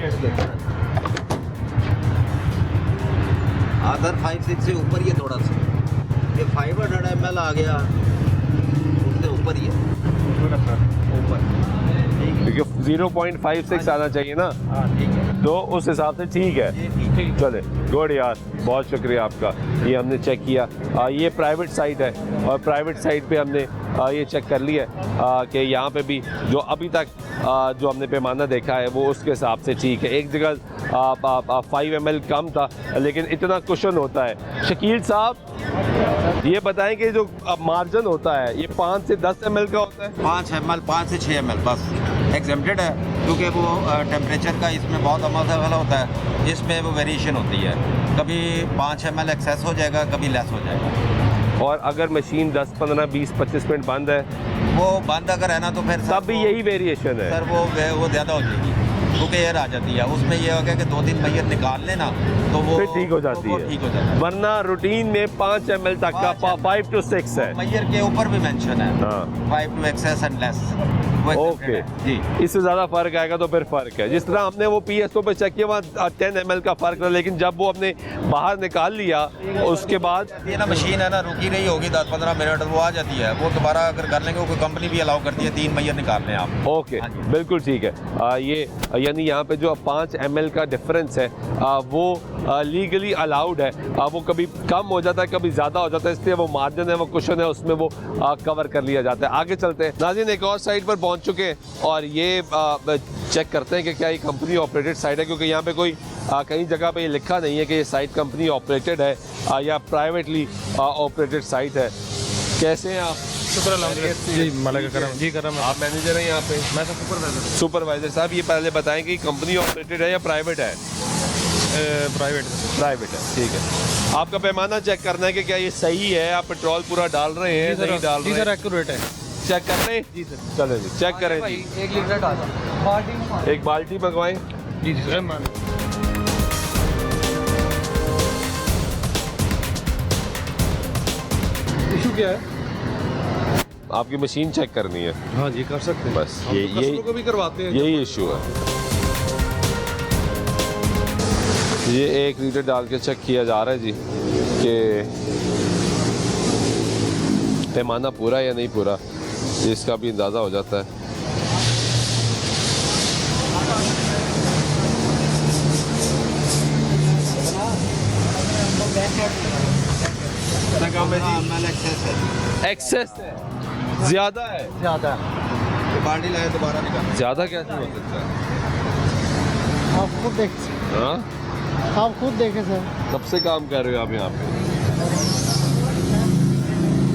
अदर 5-6 से ऊपर ही है थोड़ा सा, ये 500 ml आ गया, उससे ऊपर ही है, ऊपर। क्योंकि 0.56 आना चाहिए ना, ठीक है, तो उस हिसाब से ठीक है। चले गुड यार, बहुत शुक्रिया आपका। ये हमने चेक किया। ये प्राइवेट साइट है और प्राइवेट साइट पे हमने ये चेक कर लिया कि यहाँ पे भी जो अभी तक जो हमने पैमाना देखा है वो उसके हिसाब से ठीक है। एक जगह 5 ml कम था, लेकिन इतना कुशन होता है। शकील साहब ये बताएं कि जो मार्जिन होता है ये 5 से 10 ml का होता है? 5 ml, 5 से 6 ml बस एग्जेम्प्टेड है, क्योंकि वो टेम्परेचर का इसमें बहुत अमल होता है, इसमें वो वेरिएशन होती है, कभी 5 ml एक्सेस हो जाएगा, कभी लेस हो जाएगा। और अगर मशीन 10, 15, 20, 25 मिनट बंद है वो बंद अगर है ना तो फिर तब भी यही वेरिएशन है सर, वो ज़्यादा हो जाएगी, क्योंकि एयर आ जाती है उसमें। ये हो गया कि 2-3 मैयर निकाल लेना तो वो फिर ठीक हो जाती है, ठीक हो जाता है। वरना रूटीन में 5 ml तक का 5 to 6 है। मैयर के ऊपर भी मेंशन है, हाँ 5 to excess and less. Okay जी, इससे ज़्यादा फ़र्क आएगा तो फिर फ़र्क है। जिस तरह हमने वो PSO पे चेक किया वहाँ 10 ml का फ़र्क था, लेकिन जब वो हमने बाहर निकाल लिया उसके बाद ये ना मशीन है ना, रुकी रही होगी 10-15 मिनट, वो आ जाती है, वो दोबारा अगर कर लेंगे, वो कोई कंपनी भी अलाउ करती है 3 मैयर निकालने आप। ओके बिल्कुल ठीक है। ये यानी यहाँ पे जो 5 ml का डिफरेंस है वो लीगली अलाउड है। वो कभी कम हो जाता है, कभी ज़्यादा हो जाता है, इसलिए वो मार्जिन है, वो कुशन है, उसमें वो कवर कर लिया जाता है। आगे चलते हैं नाज़रीन, एक और साइट पर पहुँच चुके हैं और ये चेक करते हैं कि क्या ये कंपनी ऑपरेटेड साइट है, क्योंकि यहाँ पे कोई कहीं जगह पे ये लिखा नहीं है कि ये साइट कंपनी ऑपरेटेड है या प्राइवेटली ऑपरेटेड साइट है। कैसे हैं आप? शुक्र अल्हम्दुलिल्लाह जी, मालिक का करम जी, करम। आप मैनेजर हैं यहाँ पे? मैं तो सुपरवाइजर साहब ये पहले बताएं कि कंपनी ऑपरेटेड है या प्राइवेट है? प्राइवेट है, ठीक है। आपका पैमाना चेक करना है कि क्या ये सही है, आप पेट्रोल पूरा डाल रहे हैं, नहीं डाल रहे हैं? एक्यूरेट है। चेक कर रहे हैं जी सर, चले जी चेक करें जी। 1 लीटर डालो, एक बाल्टी मंगवाएं जी सर। इशू क्या है? आपकी मशीन चेक करनी है। हाँ जी कर सकते हैं, बस यही को भी करवाते हैं। यही इशू है। ये 1 लीटर डाल के चेक किया जा रहा है जी कि पैमाना पूरा या नहीं पूरा, इसका भी अंदाज़ा हो जाता है। कितना काम है जी? एक्सेस है, ज़्यादा है। ज़्यादा तो बाल्टी लाए दोबारा निकाल। ज़्यादा कैसे हो सकता है? आप खुद देख, हाँ आप खुद देखें सर, कब से काम कर रहे हो आप यहाँ पे?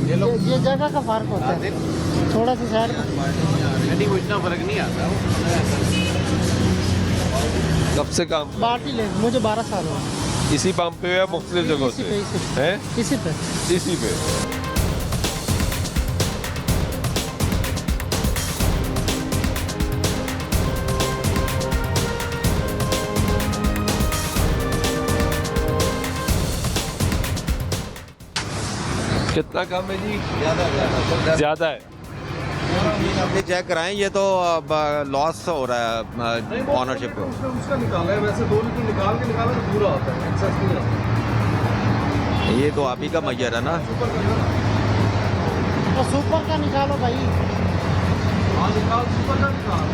ये जगह का फ़र्क होता है, थोड़ा सा शहर वो इतना फर्क नहीं आता। कब से काम बाल्टी ले, मुझे 12 साल हो इसी पंप पे या मुख्तलिफ जगहों से? इसी पे, हैं? इसी पे। इसी पे कितना कम है जी? ज़्यादा है। अपनी चेक कराएं, ये तो लॉस हो रहा है ऑनरशिप को। उसका निकाला है, वैसे 2 लीटर निकाल के तो पूरा होता है, एक्सेस नहीं आता। ये तो आप ही का मैयर है ना। तो सुपर का निकालो भाई। हाँ निकाल, सुपर का निकाल।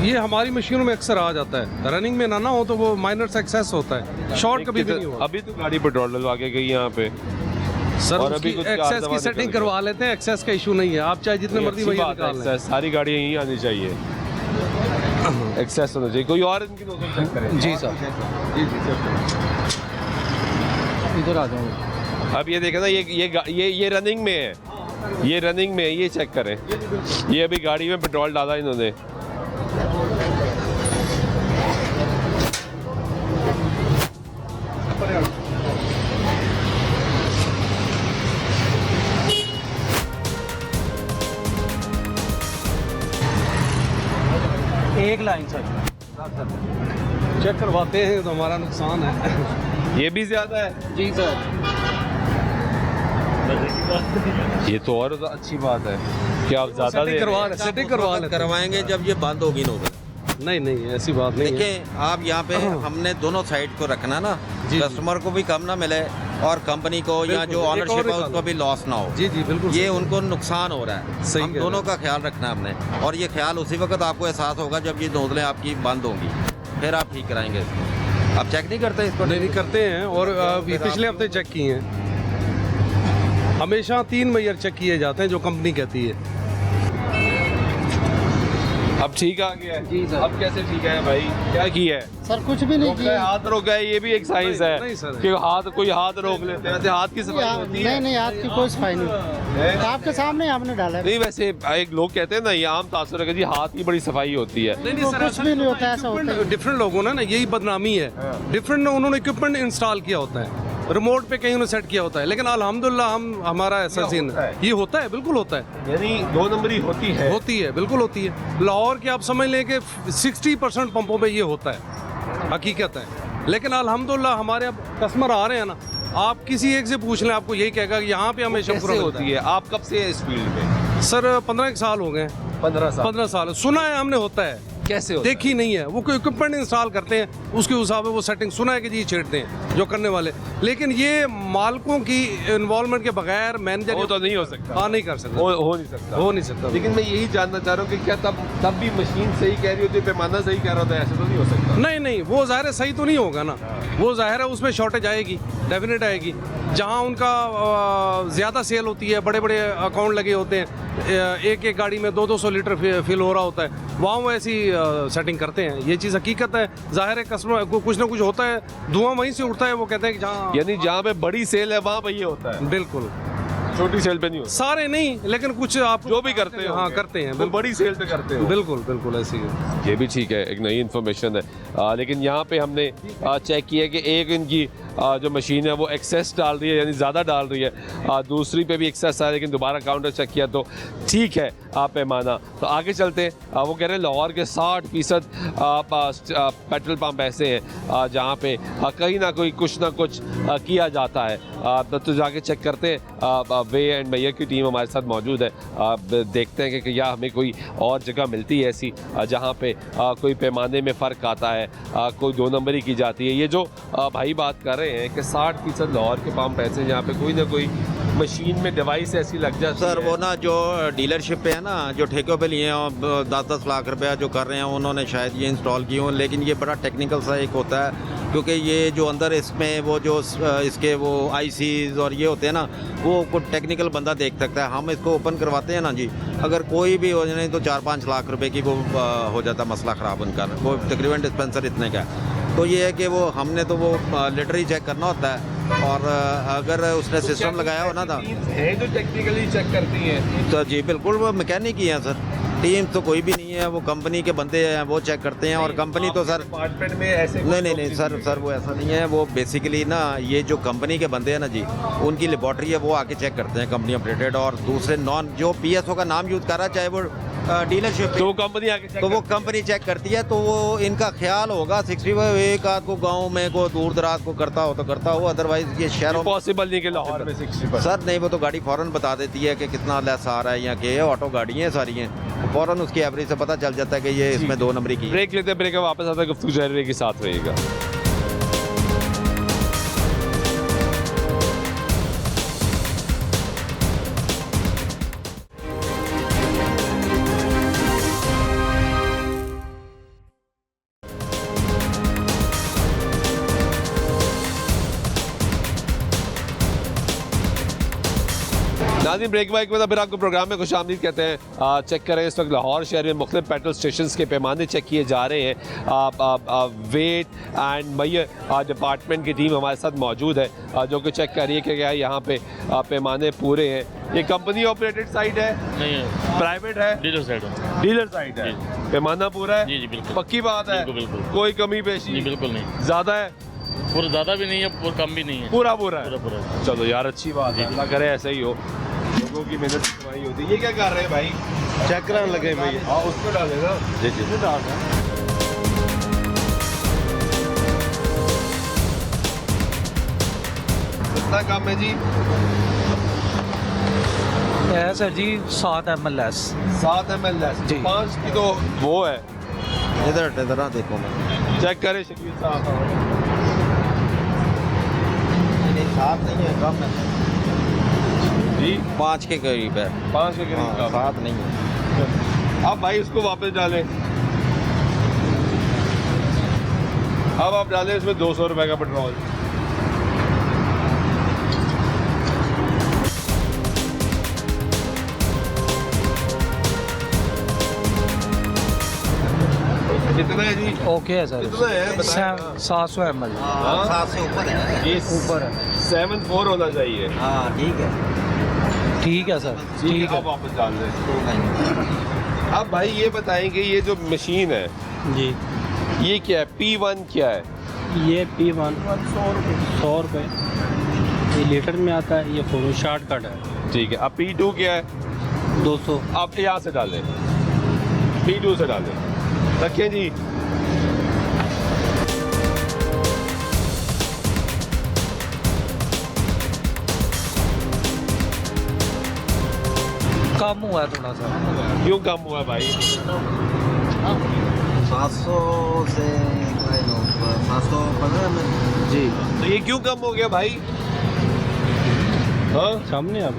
ये हमारी मशीनों में अक्सर आ जाता है, रनिंग में ना हो तो वो माइनर से एक्सेस होता है, शॉर्ट कभी भी नहीं हुआ। अभी तो गाड़ी पेट्रोल डलवा के गई यहाँ पे सर और उसकी अभी कुछ एक्सेस कार की सेटिंग करवा लेते हैं, एक्सेस का इशू नहीं है, आप चाहे जितने मर्जी वही निकाल लें। सारी गाड़ियाँ यहीं आनी चाहिए, एक्सेस होना चाहिए। कोई और इनकी नोजल चेक करें। जी सर, इधर आ जाओ। अब ये देखें ना, ये रनिंग में है, ये रनिंग में है, ये चेक करें। ये अभी गाड़ी में पेट्रोल डाला इन्होंने। एक लाइन सर, चेक करवाते हैं तो हमारा नुकसान है। ये भी ज्यादा है जी सर। ये तो और अच्छी बात है कि आप ज्यादा सेटिंग करवा लें। करवाएंगे जब ये बंद होगी नौबत। नहीं नहीं ऐसी बात नहीं है। देखिए आप यहाँ पे हमने दोनों साइड को रखना ना, कस्टमर को भी कम ना मिले और कंपनी को या जो ऑनरशिप है उसको भी लॉस ना हो। जी जी बिल्कुल, ये उनको नुकसान हो रहा है, सही हम कह दोनों का ख्याल रखना है हमने। और ये ख्याल उसी वक्त आपको एहसास होगा जब ये नोजलें आपकी बंद होंगी, फिर आप ठीक कराएंगे इसको। आप चेक नहीं करते इसको? नहीं करते हैं, और पिछले हफ्ते चेक किए हैं। हमेशा 3 मैयर चेक किए जाते हैं जो कंपनी कहती है। अब ठीक आ गया है जी सर। अब कैसे ठीक है भाई? क्या किया है सर कुछ भी नहीं रोक गए, हाथ रोक गए, ये भी एक साइंस है नहीं सर। कि कोई हाथ रोक लेते हैं, वैसे हाथ की सफाई होती है। नहीं हाथ की कोई सफाई नहीं, आपके सामने आपने डाला है। नहीं वैसे एक लोग कहते हैं ना, ये आम तासुर है कि जी हाथ की बड़ी सफाई होती है। नहीं सर, कुछ भी नहीं होता, ऐसा होता है। डिफरेंट लोगों ने ना यही बदनामी है, डिफरेंट उन्होंने इक्विपमेंट इंस्टॉल किया होता है, रिमोट पे कहीं उन्होंने सेट किया होता है, लेकिन अल्हम्दुलिल्लाह हमारा ऐसा सीन है, ये होता है, बिल्कुल होता है। यानी 2 नंबरी होती है बिल्कुल होती है। लाहौर के आप समझ लें कि 60% पंपों पे ये होता है, हकीकत है। लेकिन अल्हम्दुलिल्लाह हमारे अब कस्टमर आ रहे हैं ना, आप किसी एक से पूछ लें, आपको यही कहेगा कि यहाँ पे हमेशा पूरा होती है। आप कब से इस फील्ड में? सर 15 साल हो गए। 15 साल सुना है हमने, होता है, कैसे होता देखी नहीं है। वो कोई इक्विपमेंट इंस्टॉल करते हैं, उसके हिसाब से वो सेटिंग सुना है कि जी छेड़ते हैं जो करने वाले, लेकिन ये मालिकों की इन्वॉल्वमेंट के बगैर मैनेजर वो तो नहीं हो सकता। हाँ नहीं कर सकता, हो नहीं सकता। लेकिन लेकिन मैं यही जानना चाह रहा हूँ कि क्या तब भी मशीन सही कह रही होती है, पैमाना सही कह रहा होता है? ऐसे तो नहीं हो सकता। नहीं वो ज़ाहिर है सही तो नहीं होगा ना, वो ज़ाहिर है उसमें शॉर्टेज आएगी, डेफिनेट आएगी। जहाँ उनका ज़्यादा सेल होती है, बड़े बड़े अकाउंट लगे होते हैं, एक गाड़ी में 200 लीटर फिल हो रहा होता है, वहाँ वो ऐसी सेटिंग करते हैं। ये चीज़ हकीकत है, जाहिर है कस्टमर को कुछ ना कुछ होता है, धुआं वहीं से उठता है, वो कहते हैं कि जहाँ, यानी जहाँ पे बड़ी सेल है वहाँ पे ये होता है, बिल्कुल छोटी सेल पे नहीं होता। सारे नहीं, लेकिन कुछ आप जो भी करते हैं, हाँ करते हैं, वो बड़ी सेल पे करते हैं। बिल्कुल ऐसी है। ये भी ठीक है, एक नई इन्फॉर्मेशन है। लेकिन यहाँ पे हमने चेक किया कि एक इनकी जो मशीन है वो एक्सेस डाल रही है, यानी ज़्यादा डाल रही है, दूसरी पे भी एक्सेस है, लेकिन दोबारा काउंटर चेक किया तो ठीक है पैमाना। तो आगे चलते हैं। वो कह रहे हैं लाहौर के 60% पेट्रोल पंप ऐसे हैं जहाँ पे कहीं ना कोई कुछ ना कुछ किया जाता है। तो जाके चेक करते हैं। वे एंड मैयर की टीम हमारे साथ मौजूद है। देखते हैं कि क्या हमें कोई और जगह मिलती है ऐसी जहाँ पे कोई पैमाने में फ़र्क आता है, कोई 2 नंबरी की जाती है। ये जो भाई बात कर रहे हैं कि 60% लाहौर के पंप ऐसे हैं जहाँ पे कोई ना कोई मशीन में डिवाइस ऐसी लग जाती है। सर वो ना जो डीलरशिप पे है ना, जो ठेकों पे लिए हैं 10-10 लाख रुपया जो कर रहे हैं, उन्होंने शायद ये इंस्टॉल किए हों, लेकिन ये बड़ा टेक्निकल सा एक होता है, क्योंकि ये जो अंदर इसमें वो जो इसके वो आईसीज और ये होते हैं ना, वो कुछ टेक्निकल बंदा देख सकता है। हम इसको ओपन करवाते हैं ना जी, अगर कोई भी हो जाए तो 4-5 लाख रुपए की वो हो जाता मसला ख़राब उनका, वो तकरीबन डिस्पेंसर इतने का। तो ये है कि वो हमने तो वो लीटर ही चेक करना होता है, और अगर उसने सिस्टम लगाया हो ना था है जो टेक्निकली चेक करती हैं। तो जी बिल्कुल वो मैकेनिक ही हैं सर, टीम तो कोई भी नहीं है, वो कंपनी के बंदे हैं, वो चेक करते हैं। और कंपनी तो सर डिपार्टमेंट में ऐसे नहीं सर वो ऐसा नहीं है। वो बेसिकली ना ये जो कंपनी के बंदे हैं ना जी, उनकी लेबॉर्ट्री है, वो आके चेक करते हैं कंपनी ऑपरेटेड। और दूसरे नॉन जो PSO का नाम यूज़ कर रहा है, चाहे वो डीलरशिप तो कंपनी आके check तो वो करती है। कंपनी चेक करती है। तो वो इनका ख्याल होगा 65 एक आध को गाँव में को दूर दराज को करता हो तो करता हो, अदरवाइज ये शहरों में पॉसिबल नहीं कि लाहौर में 60%। सर नहीं, वो तो गाड़ी फ़ौरन बता देती है कि कितना लेस आ रहा है या के ऑटो गाड़ी हैं सारी हैं, फ़ौरन उसकी एवरेज से पता चल जाता है कि ये इसमें 2 नंबरी की है। ब्रेक लेते हैं, ब्रेक में वापस आता है, गुफ्तगू जारी के साथ रहेगा। नाज़रीन, ब्रेक वाइक में तो फिर आपको प्रोग्राम में खुशामदीद कहते हैं। चेक करें, इस वक्त लाहौर शहर में मुख्तलिफ पेट्रोल स्टेशन के पैमाने चेक किए जा रहे हैं। वेट एंड मैयर डिपार्टमेंट की टीम हमारे साथ मौजूद है जो कि चेक कर रही है कि क्या यहाँ पे पैमाने पूरे हैं। ये कंपनी ऑपरेटेड साइट है? नहीं है, प्राइवेट है? डीलर साइड है। डीलर साइट है, पैमाना पूरा है? जी जी बिल्कुल, पक्की बात है? बिल्कुल बिल्कुल, कोई कमी पेशी? जी बिल्कुल नहीं। ज़्यादा है? पूरा ज़्यादा भी नहीं है, पूरा कम भी नहीं है, पूरा पूरा है? पूरा पूरा। चलो यार, अच्छी बात है, अल्लाह करे ऐसा ही हो। लोगों की मेहनत की कमाई होती है। ये क्या कर रहे हैं भाई? चेक कराने लगे भैया। हाँ, उसको डाले ना। जी जी कितना कम है जी? है सर जी 7 ml लेस। 7 ml लेस जी। 5 की तो वो है। इधर देखो मैं चेक करें शकील साहब। नहीं, 7 नहीं है, कम है जी 5 के करीब है। 5 के करीब कम। 7 नहीं है। अब भाई उसको वापस डालें। अब आप डालें इसमें 200 रुपए का पेट्रोल। कितना है जी? ओके है सर। कितना है बताएं ना। 700 ml। हाँ, 7 से ऊपर है। ये ऊपर है। 74 होना चाहिए। हाँ ठीक है। ठीक है सर, ठीक है। अब वापस डाल दें। अब भाई ये बताएं कि ये जो मशीन है जी, ये क्या है? P1 क्या है? ये P1 100 रुपये ये लीटर में आता है। ये फोन शॉर्टकट है। ठीक है। अब P2 क्या है? 200। आप यहाँ से डालें, P2 से डालें। रखें जी। कम हुआ है थोड़ा सा। क्यों कम हुआ है भाई? 700 से 715 में। जी, तो ये क्यों कम हो गया भाई? हाँ, सामने आप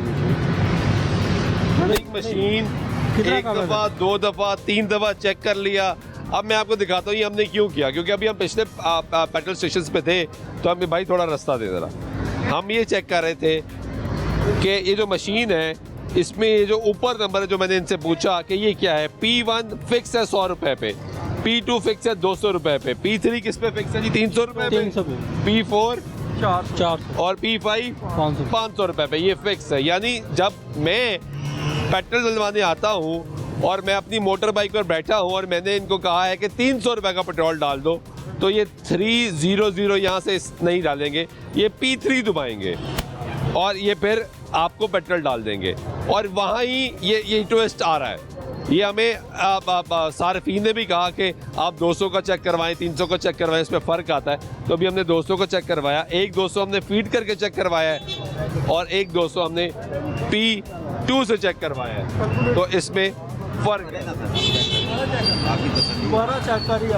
एक मशीन कितना एक कम है? दफ़ा, 2 दफ़ा, 3 दफ़ा चेक कर लिया। अब मैं आपको दिखाता हूँ ये हमने क्यों किया। क्योंकि अभी हम पिछले पेट्रोल स्टेशन पे थे तो हमें भाई थोड़ा रास्ता दे देना। हम ये चेक कर रहे थे कि ये जो मशीन है इसमें ये जो ऊपर नंबर है, जो मैंने इनसे पूछा कि ये क्या है। P1 फिक्स है 100 रुपए पे, P2 फिक्स है 200 रुपए पे, P3 किस पे फिक्स है जी? 300 रुपए पे, 300 पे, P4 400 और P5 500। 500 रुपए पे। ये फिक्स है। यानी जब मैं पेट्रोल डलवाने आता हूँ और मैं अपनी मोटर बाइक पर बैठा हूँ और मैंने इनको कहा है कि 300 रुपए का पेट्रोल डाल दो, तो ये 300 यहाँ से नहीं डालेंगे, ये P3 दबाएंगे और ये फिर आपको पेट्रोल डाल देंगे। और वहाँ ही ये ट्विस्ट आ रहा है। ये हमें सार्फिन ने भी कहा कि आप 200 का चेक करवाएं, 300 का चेक करवाएं, इसमें फ़र्क आता है। तो अभी हमने 200 का चेक करवाया, एक 200 हमने फीड करके चेक करवाया है और एक 200 हमने P2 से चेक करवाया है। तो इसमें फ़र्क है। दोबारा चेक करिए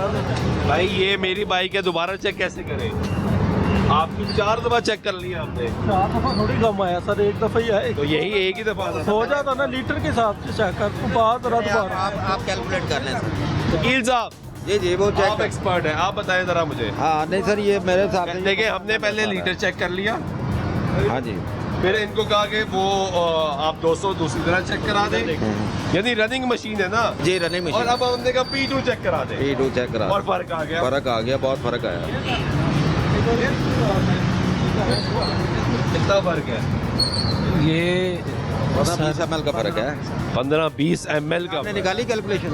भाई ये मेरी बाइक है, दोबारा चेक कैसे करें? आपकी 4 दफ़ा चेक कर लिया आपने। 4 दफ़ा थोड़ी कम आया सर, एक दफ़ा ही आए। तो यही एक ही दफ़ा था। हो जाता ना लीटर के हिसाब से चेक कर तो बाद दोबारा। आप कैलकुलेट कर लें सर। वकील साहब, जी वो चेक आप एक्सपर्ट हैं, आप बताएं ज़रा मुझे। हाँ नहीं सर, ये मेरे हिसाब से देखिए हमने पहले लीटर चेक कर लिया, हाँ जी, फिर इनको कहा कि वो आप 200 दूसरी तरह चेक करा दें। यानी रनिंग मशीन है ना जी रनिंग और मशीन। अब हमने कहा P2 चेक करा दें P2 चेक करा, और फ़र्क आ गया। फर्क आ गया, बहुत फर्क आया। कितना फ़र्क है? ये 15-20 ml का फ़र्क है। 15-20 ml का आपने निकाली कैलकुलेशन?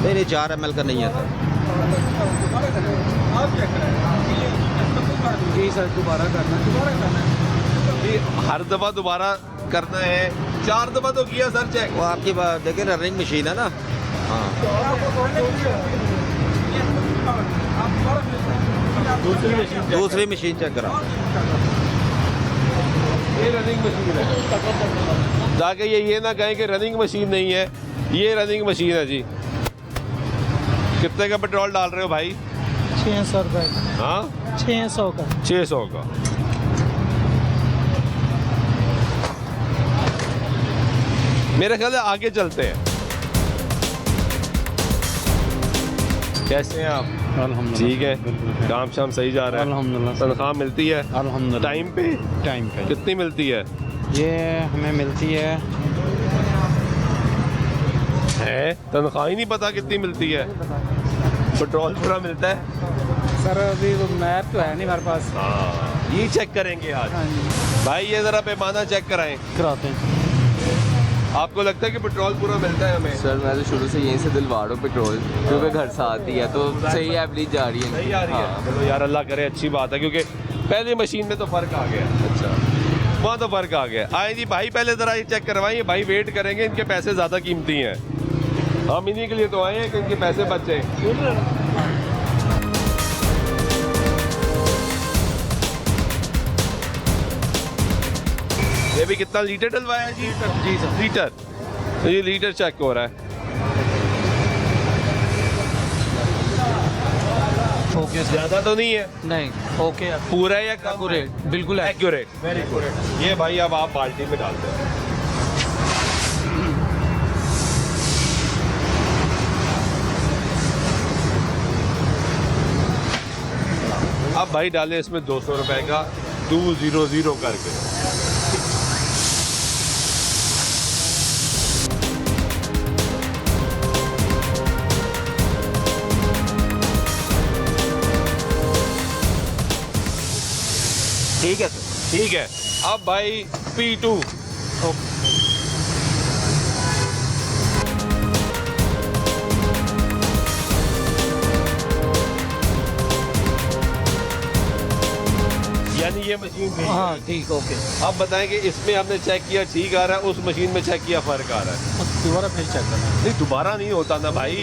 नहीं 4 ml का नहीं है सर। जी सर दोबारा करना हर दफ़ा दोबारा करना है। 4 दफ़ा तो किया सर चेक। वो आपकी बात देखिए, रनिंग मशीन है ना। हाँ दूसरी मशीन चेक करा। ये रनिंग मशीन है, जाके ये ना कहें कि रनिंग मशीन नहीं है, ये रनिंग मशीन है जी। कितने का पेट्रोल डाल रहे हो भाई? 600 रुपये। हाँ 600 का। 600 का। मेरे ख्याल है आगे चलते हैं। कैसे हैं आप? अल्हम्दुलिल्लाह ठीक है, काम शाम सही जा रहा है? अल्हम्दुलिल्लाह। तनख्वाह मिलती है अल्हम्दुलिल्लाह टाइम पे? टाइम पे कितनी मिलती है? ये हमें मिलती है तनख्वाह ही नहीं पता कितनी मिलती है। पेट्रोल पूरा मिलता है सर। अभी वो मैप तो है नहीं हमारे पास। हाँ, ये चेक करेंगे आज। भाई ये ज़रा पैमाना चेक कराएं। कराते हैं। आपको लगता है कि पेट्रोल पूरा मिलता है हमें? सर मैं तो शुरू से यहीं से दिलवा रहा हूँ पेट्रोल, क्योंकि घर से आती है तो सही एवरेज जा रही है। सही आ रही है। चलो यार अल्लाह करे अच्छी बात है, क्योंकि पहले मशीन में तो फ़र्क आ गया। अच्छा वहाँ तो फ़र्क आ गया। आए जी भाई पहले ज़रा ये चेक करवाइए। भाई वेट करेंगे, इनके पैसे ज़्यादा कीमती हैं। हम इन्हीं के लिए तो आए हैं कि इनके पैसे बचे। ये भी कितना लीटर डलवाया जी? जी सर लीटर। तो ये लीटर चेक हो रहा है। Okay sir. ज़्यादा तो नहीं है? नहीं ओके पूरा है या कम? एक्यूरेट, बिल्कुल एक्यूरेट। Very good. ये भाई अब आप बाल्टी में डालते हैं। अब भाई डाले इसमें 200 रुपए का 200 करके। ठीक है सर। ठीक है। अब भाई P2 यानी ये मशीन भी। हाँ ठीक ओके। अब बताएं कि इसमें हमने चेक किया ठीक आ रहा है, उस मशीन में चेक किया फ़र्क आ रहा है। दोबारा फिर चेक करना। नहीं दोबारा नहीं होता ना भाई।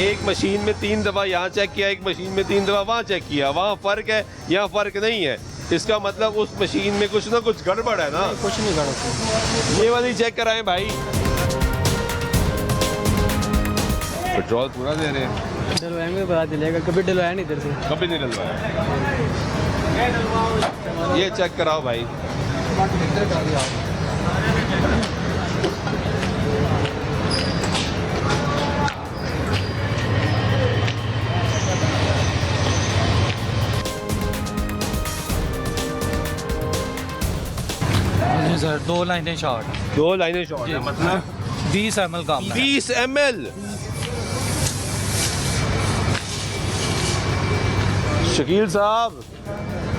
एक मशीन में 3 दफ़ा यहाँ चेक किया, एक मशीन में 3 दफ़ा वहाँ चेक किया। वहाँ फ़र्क है, यहाँ फ़र्क नहीं है। इसका मतलब उस मशीन में कुछ ना कुछ गड़बड़ है ना। कुछ नहीं गड़बड़। ये वाली चेक कराएं भाई। पेट्रोल पूरा दे रहे हैं। डलवाएंगे पता चलेगा। कभी डलवाया नहीं इधर से। कभी नहीं डलवाया। ये चेक कराओ भाई। जी सर 2 लाइनें शॉर्ट। 2 लाइनें शॉर्ट है, मतलब 20 ml का। 20 ml। शकील साहब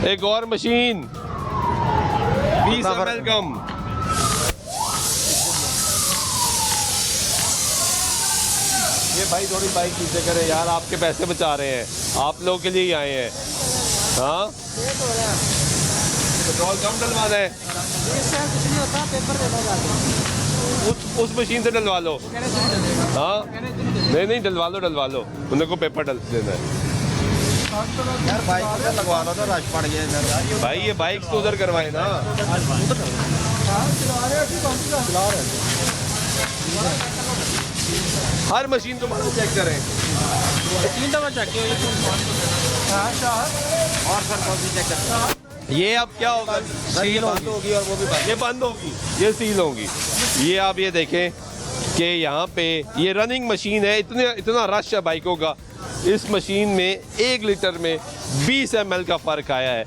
एक और मशीन 20 ml कम। ये भाई थोड़ी बाइक पीछे करे यार, आपके पैसे बचा रहे हैं, आप लोगों के लिए ही आए हैं। हाँ पेट्रोल कम डलवाना है। उस मशीन से डलवा लो। हाँ नहीं डलवा लो उन्हें को पेपर डल देना है। यार बाइक उधर लगवा लो ना, रश पड़ गया इधर। भाई ये बाइक तो उधर करवाए ना। हर मशीन तुम्हारा चेक करें। 3 दफ़ा चेक किया। और सर कौन सी चेक करते हैं? ये अब क्या होगा? सील बंद होगी और वो भी बंद। ये बंद होगी, ये सील होगी। ये आप ये देखें कि यहाँ पे ये रनिंग मशीन है। इतना रश है बाइकों का। इस मशीन में 1 लीटर में 20 ml का फ़र्क आया है।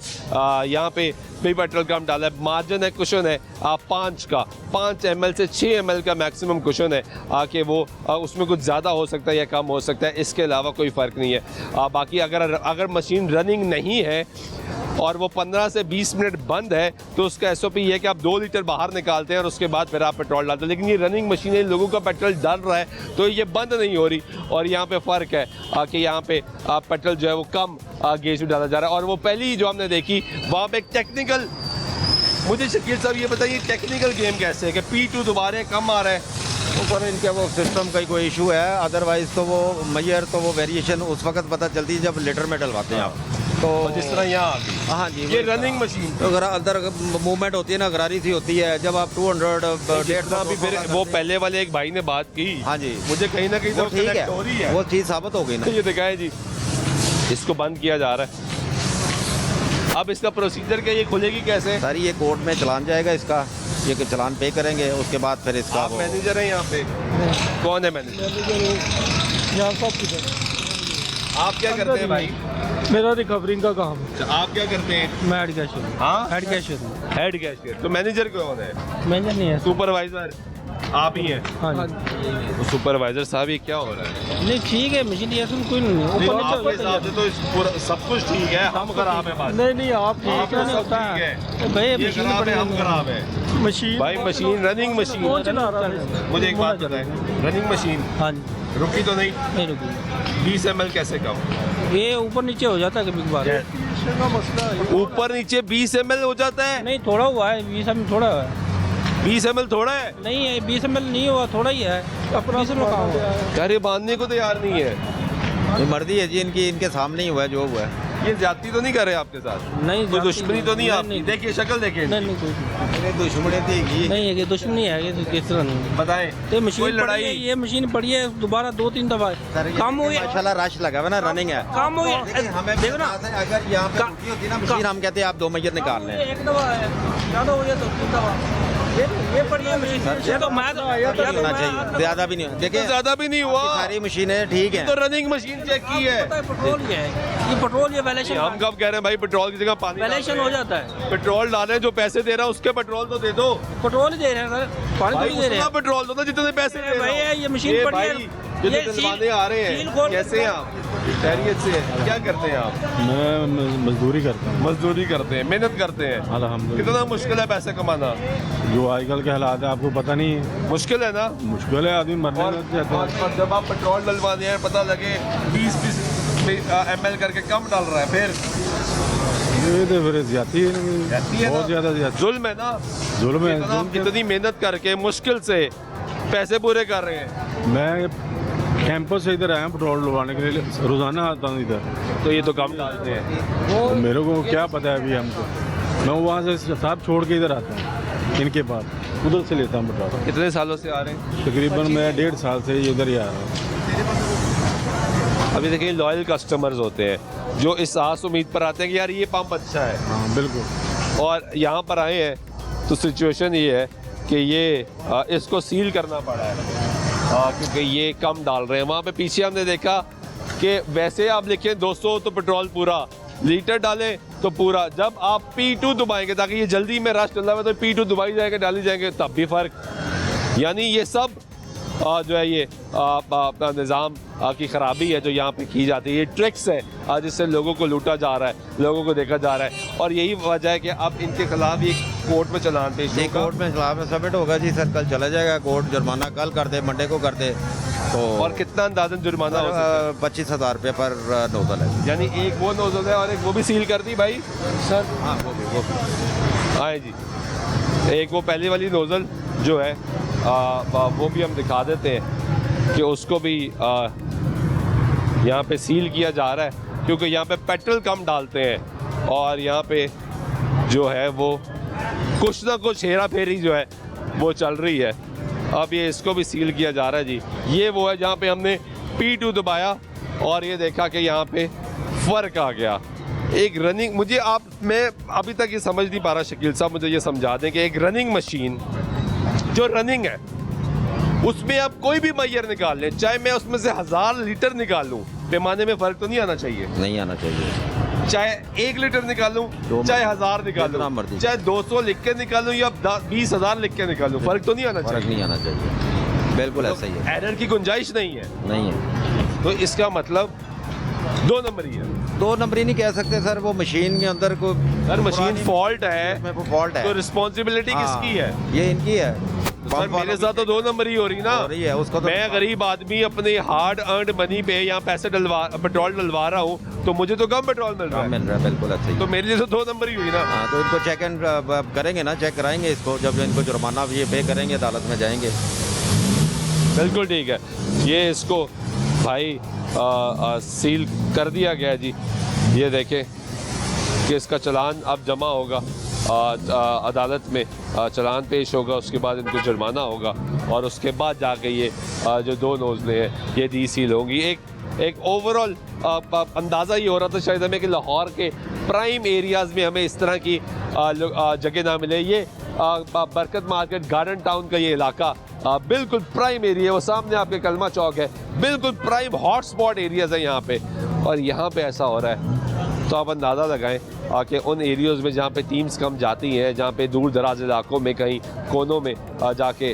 यहाँ पे भी पेट्रोल कम डाला है। मार्जिन है, कुशन है 5 का। 5 ml से 6 ml का मैक्सिमम कुशन है आके वो उसमें कुछ ज़्यादा हो सकता है या कम हो सकता है। इसके अलावा कोई फ़र्क नहीं है। बाकी अगर मशीन रनिंग नहीं है और वो 15 से 20 मिनट बंद है तो उसका SOP ये है कि आप 2 लीटर बाहर निकालते हैं और उसके बाद फिर आप पेट्रोल डालते हैं। लेकिन ये रनिंग मशीनें लोगों का पेट्रोल डल रहा है तो ये बंद नहीं हो रही, और यहाँ पे फ़र्क है कि यहाँ पे पेट्रोल जो है वो कम गेज में डाला जा रहा है। और वो पहली जो हमने देखी वहाँ पे एक टेक्निकल, मुझे शकील साहब ये बताइए टेक्निकल गेम कैसे है कि P2 दोबारा कम आ रहा है? ऊपर इनके वो सिस्टम का ही कोई इशू है, अदरवाइज तो वो मैयर तो वो वेरिएशन उस वक्त पता चलती है जब लीटर में डलवाते हैं आप। तो जिस तरह यहाँ आ गई, हाँ जी, ये रनिंग मशीन तो अगर अंदर मूवमेंट होती है ना, गरारी सी होती है, जब आप 200 जितना भी फिर वो पहले वाले एक भाई ने बात की, हाँ जी, मुझे कहीं ना कहीं वो तो ठीक connect हो रही है, वो चीज़ साबित हो गई ना। ये दिखाएं जी, इसको बंद किया जा रहा है। अब इसका प्रोसीजर क्या, ये खुलेगी कैसे? सर ये कोर्ट में चलान जाएगा इसका, ये कि चलान पे करेंगे, उसके बाद फिर इसका आप मैनेजर हैं यहाँ पे? कौन है मैनेजर? आप क्या करते हैं भाई? मेरा रिकवरिंग का काम है। आप क्या करते हैं? मैं हेड कैशियर। हाँ, हेड कैशियर हूँ। Head cashier. तो मैनेजर कौन है? मैनेजर नहीं है। सुपरवाइजर आप ही हैं? हाँ जी। तो सुपरवाइजर साहब ये क्या हो रहा है? नहीं ठीक है, मशीन ऐसा कोई नहीं है। ऊपर नीचे आपके हिसाब से तो इस पूरा सब कुछ ठीक है, हम खराब है बस। नहीं आप ठीक आपका नहीं सब होता ठीक है है, भाई, ये मशीन खराब है, बड़ी हम खराब है। मशीन भाई मशीन, रनिंग मशीन, कौन चला रहा है? मुझे एक बात बताएं, रनिंग मशीन हाँ जी, रुकी तो नहीं? नहीं रुकी। 20 ml कैसे कम? ये ऊपर नीचे हो जाता है कभी कभार। ऊपर नीचे 20 ml हो जाता है? नहीं थोड़ा हुआ है, 20 ml थोड़ा हुआ है। 20 ml थोड़ा है? नहीं है 20 ml नहीं हुआ, थोड़ा ही है। अपना से कहाँ हुआ? यार ये बांधने को तैयार नहीं है। ये मर्जी है जी इनकी, इनके सामने ही हुआ है जो हुआ है। ये जाती तो नहीं कर रहे आपके साथ? नहीं कोई दुश्मनी तो नहीं आपकी? नहीं देखिए शक्ल देखिए, नहीं कोई दुश्मनी थी नहीं है कि दुश्मनी है कि किस तरह नहीं। बताएं ये कोई मशीन लड़ाई? पड़ी है, ये मशीन पड़ी है दोबारा 2-3 दफा काम हो गया। माशाल्लाह रश लगा हुआ ना, रनिंग है काम हो गया। हमें देखो ना, अगर यहाँ पे रुकी होती ना मशीन, हम कहते हैं आप 2 मैयर निकाल लें। एक दफा है, ज्यादा हो गया तो 3 दफा। ये पड़ी है मशीन, ये तो मैं होना चाहिए, ज्यादा भी नहीं। देखिए तो ज्यादा भी नहीं हुआ, सारी मशीनें ठीक है। तो रनिंग मशीन चेक की है। पेट्रोल ही है, ये पेट्रोल ये वैलेशन। हम कब कह रहे हैं भाई पेट्रोल की जगह पानी वैलेशन हो जाता है। पेट्रोल डालें, जो पैसे दे रहा है उसके पेट्रोल तो दे दो। पेट्रोल ही दे रहे हैं सर, पानी भाई तो नहीं दे रहे उतना हैं। पेट्रोल दो ना जितने पैसे दे भाई रहे हो। ये मशीन पड़ी है, भाई जो ये दिलवाने आ रहे सील हैं, खोल कैसे हैं आप? खैरियत से हैं? क्या करते हैं आप? मैं मजदूरी करता हूँ। मजदूरी करते हैं, मेहनत करते हैं। अल्हम्दुलिल्लाह। कितना मुश्किल है पैसे कमाना? जो आजकल के हालात है आपको पता नहीं है, मुश्किल है ना? मुश्किल है, आदमी मरने लग जाता है। और जब आप पेट्रोल डलवाने हैं पता लगे 20 ml करके कम डाल रहा है, फिर ये तो फिर ज्यादती है, ना? बहुत ज्यादा ज्यादा जुल्म है ना? जुल्म है। इतना आप कितनी मेहनत करके मुश्किल से पैसे पूरे कर रहे हैं। मैं कैंपस से इधर आया पेट्रोल डलवाने के लिए, रोजाना आता हूँ इधर। तो ये तो कम डालते हैं। तो मेरे को क्या पता है अभी हमको, मैं वहाँ से साहब छोड़ के इधर आता हूँ, इनके बाद उधर से लेता हूँ पेट्रोल। कितने सालों से आ रहे हैं? तकरीबन मैं 1.5 साल से इधर ही आ रहा हूँ। अभी देखिए लॉयल कस्टमर्स होते हैं जो इस आस उम्मीद पर आते हैं कि यार ये पंप अच्छा है, हाँ बिल्कुल। और यहाँ पर आए हैं तो सिचुएशन ये है कि ये इसको सील करना पड़ा है क्योंकि ये कम डाल रहे हैं। वहाँ पे पीछे हमने देखा कि वैसे आप लिखें 200 तो पेट्रोल पूरा लीटर डालें तो पूरा, जब आप P2 दबाएंगे ताकि ये जल्दी में रश चल रहा है तो P2 दबाई जाएंगे, डाली जाएंगे, तब भी फ़र्क। यानी ये सब जो है ये अपना निज़ाम की ख़राबी है जो यहाँ पे की जाती है। ये ट्रिक्स है जिससे लोगों को लूटा जा रहा है, लोगों को देखा जा रहा है, और यही वजह है कि अब इनके खिलाफ ये कोर्ट में चलान पेश नहीं, होगा। कोर्ट में खिलाफ सबमिट होगा जी सर, कल चला जाएगा कोर्ट, जुर्माना कल कर दे, मंडे को कर दे। तो और कितना अंदाजन जुर्माना हो सकता है? 25,000 रुपये पर नोजल है। यानी एक वो नोजल है और एक वो भी सील कर दी भाई सर। हाँ वो भी आए जी, एक वो पहली वाली नोजल जो है वो भी हम दिखा देते हैं कि उसको भी यहाँ पे सील किया जा रहा है क्योंकि यहाँ पे पेट्रोल कम डालते हैं और यहाँ पे जो है वो कुछ ना कुछ हेरा फेरी जो है वो चल रही है। अब ये इसको भी सील किया जा रहा है जी। ये वो है जहाँ पे हमने P2 दबाया और ये देखा कि यहाँ पे फ़र्क आ गया। एक रनिंग, मैं अभी तक ये समझ नहीं पा रहा, शकील साहब मुझे ये समझा दें कि एक रनिंग मशीन जो रनिंग है उसमें आप कोई भी मैयर निकाल लें, चाहे मैं उसमें से 1000 लीटर निकालूं, पैमाने में फ़र्क तो नहीं आना चाहिए? नहीं आना चाहिए। चाहे 1 लीटर निकालूं, चाहे 1000 निकालूं, चाहे 200 लिख के निकालूं या 20,000 लिख के निकालूं, फ़र्क तो नहीं आना चाहिए? फर्क नहीं आना चाहिए, बिल्कुल ऐसा ही है। एरर की गुंजाइश नहीं है। नहीं है। तो इसका मतलब 2 नंबर ही है। 2 नंबर ही नहीं कह सकते सर, वो मशीन के अंदर को अगर मशीन फॉल्ट है उसमें वो फॉल्ट है तो रिस्पॉन्सिबिलिटी किसकी है? ये इनकी है। सर मेरे साथ तो 2 नंबर ही हो रही ना। हो रही है, उसको तो मैं गरीब आदमी अपने हार्ड अर्नड मनी पे यहाँ पैसे पेट्रोल डलवा रहा हूँ तो मुझे तो कम पेट्रोल मिल रहा है। मिल रहा है, बिल्कुल अच्छा ही। तो मेरे लिए तो 2 नंबर ही हुई ना। हाँ, तो इनको चेक एंड करेंगे ना, चेक कराएंगे इसको, जब इनको जुर्माना भी पे करेंगे अदालत में जाएंगे। बिल्कुल ठीक है, ये इसको भाई सील कर दिया गया है जी। ये देखें कि इसका चालान अब जमा होगा, अदालत में चालान पेश होगा, उसके बाद इनको जुर्माना होगा और उसके बाद जाके ये जो 2 नोज़लें हैं ये डी सील होंगी। एक ओवरऑल अंदाज़ा ये हो रहा था शायद हमें कि लाहौर के प्राइम एरियाज़ में हमें इस तरह की जगह ना मिले। ये बरकत मार्केट गार्डन टाउन का ये इलाका बिल्कुल प्राइम एरिया, वो सामने आपके कलमा चौक है, बिल्कुल प्राइम हॉट स्पॉट एरियाज़ हैं यहाँ पे, और यहाँ पे ऐसा हो रहा है। तो आप अंदाज़ा लगाएं कि उन एरियाज़ में जहाँ पे टीम्स कम जाती हैं, जहाँ पे दूर दराज इलाकों में कहीं कोनों में जाके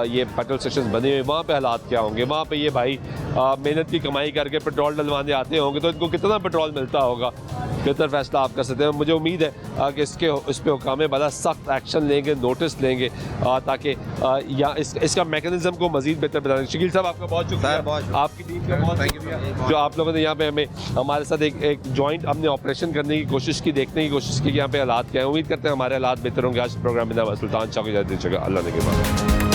ये पेट्रोल स्टेशन बने हुए, वहाँ पे हालात क्या होंगे। वहाँ पे ये भाई मेहनत की कमाई करके पेट्रोल डलवाने आते होंगे तो इनको कितना पेट्रोल मिलता होगा। बेहतर फैसला आप कर सकते हैं। मुझे उम्मीद है कि इस पर हुकाम बड़ा सख्त एक्शन लेंगे, नोटिस लेंगे, ताकि या इसका मैकेनिज्म को मज़ीद बेहतर बनाएंगे। शकील साहब आपका बहुत शुक्रिया, आपकी टीम का बहुत शुक्रिया जो आप लोगों ने यहाँ पे हमारे साथ एक जॉइंट हमने ऑपरेशन करने की कोशिश की, देखने की कोशिश की कि यहाँ पे हालात क्या है। उम्मीद करते हैं हमारे हालात बेहतर होंगे। आज प्रोग्राम में सुल्तान शाह को इजाज़त दीजिएगा। अल्लाह ने के बाद।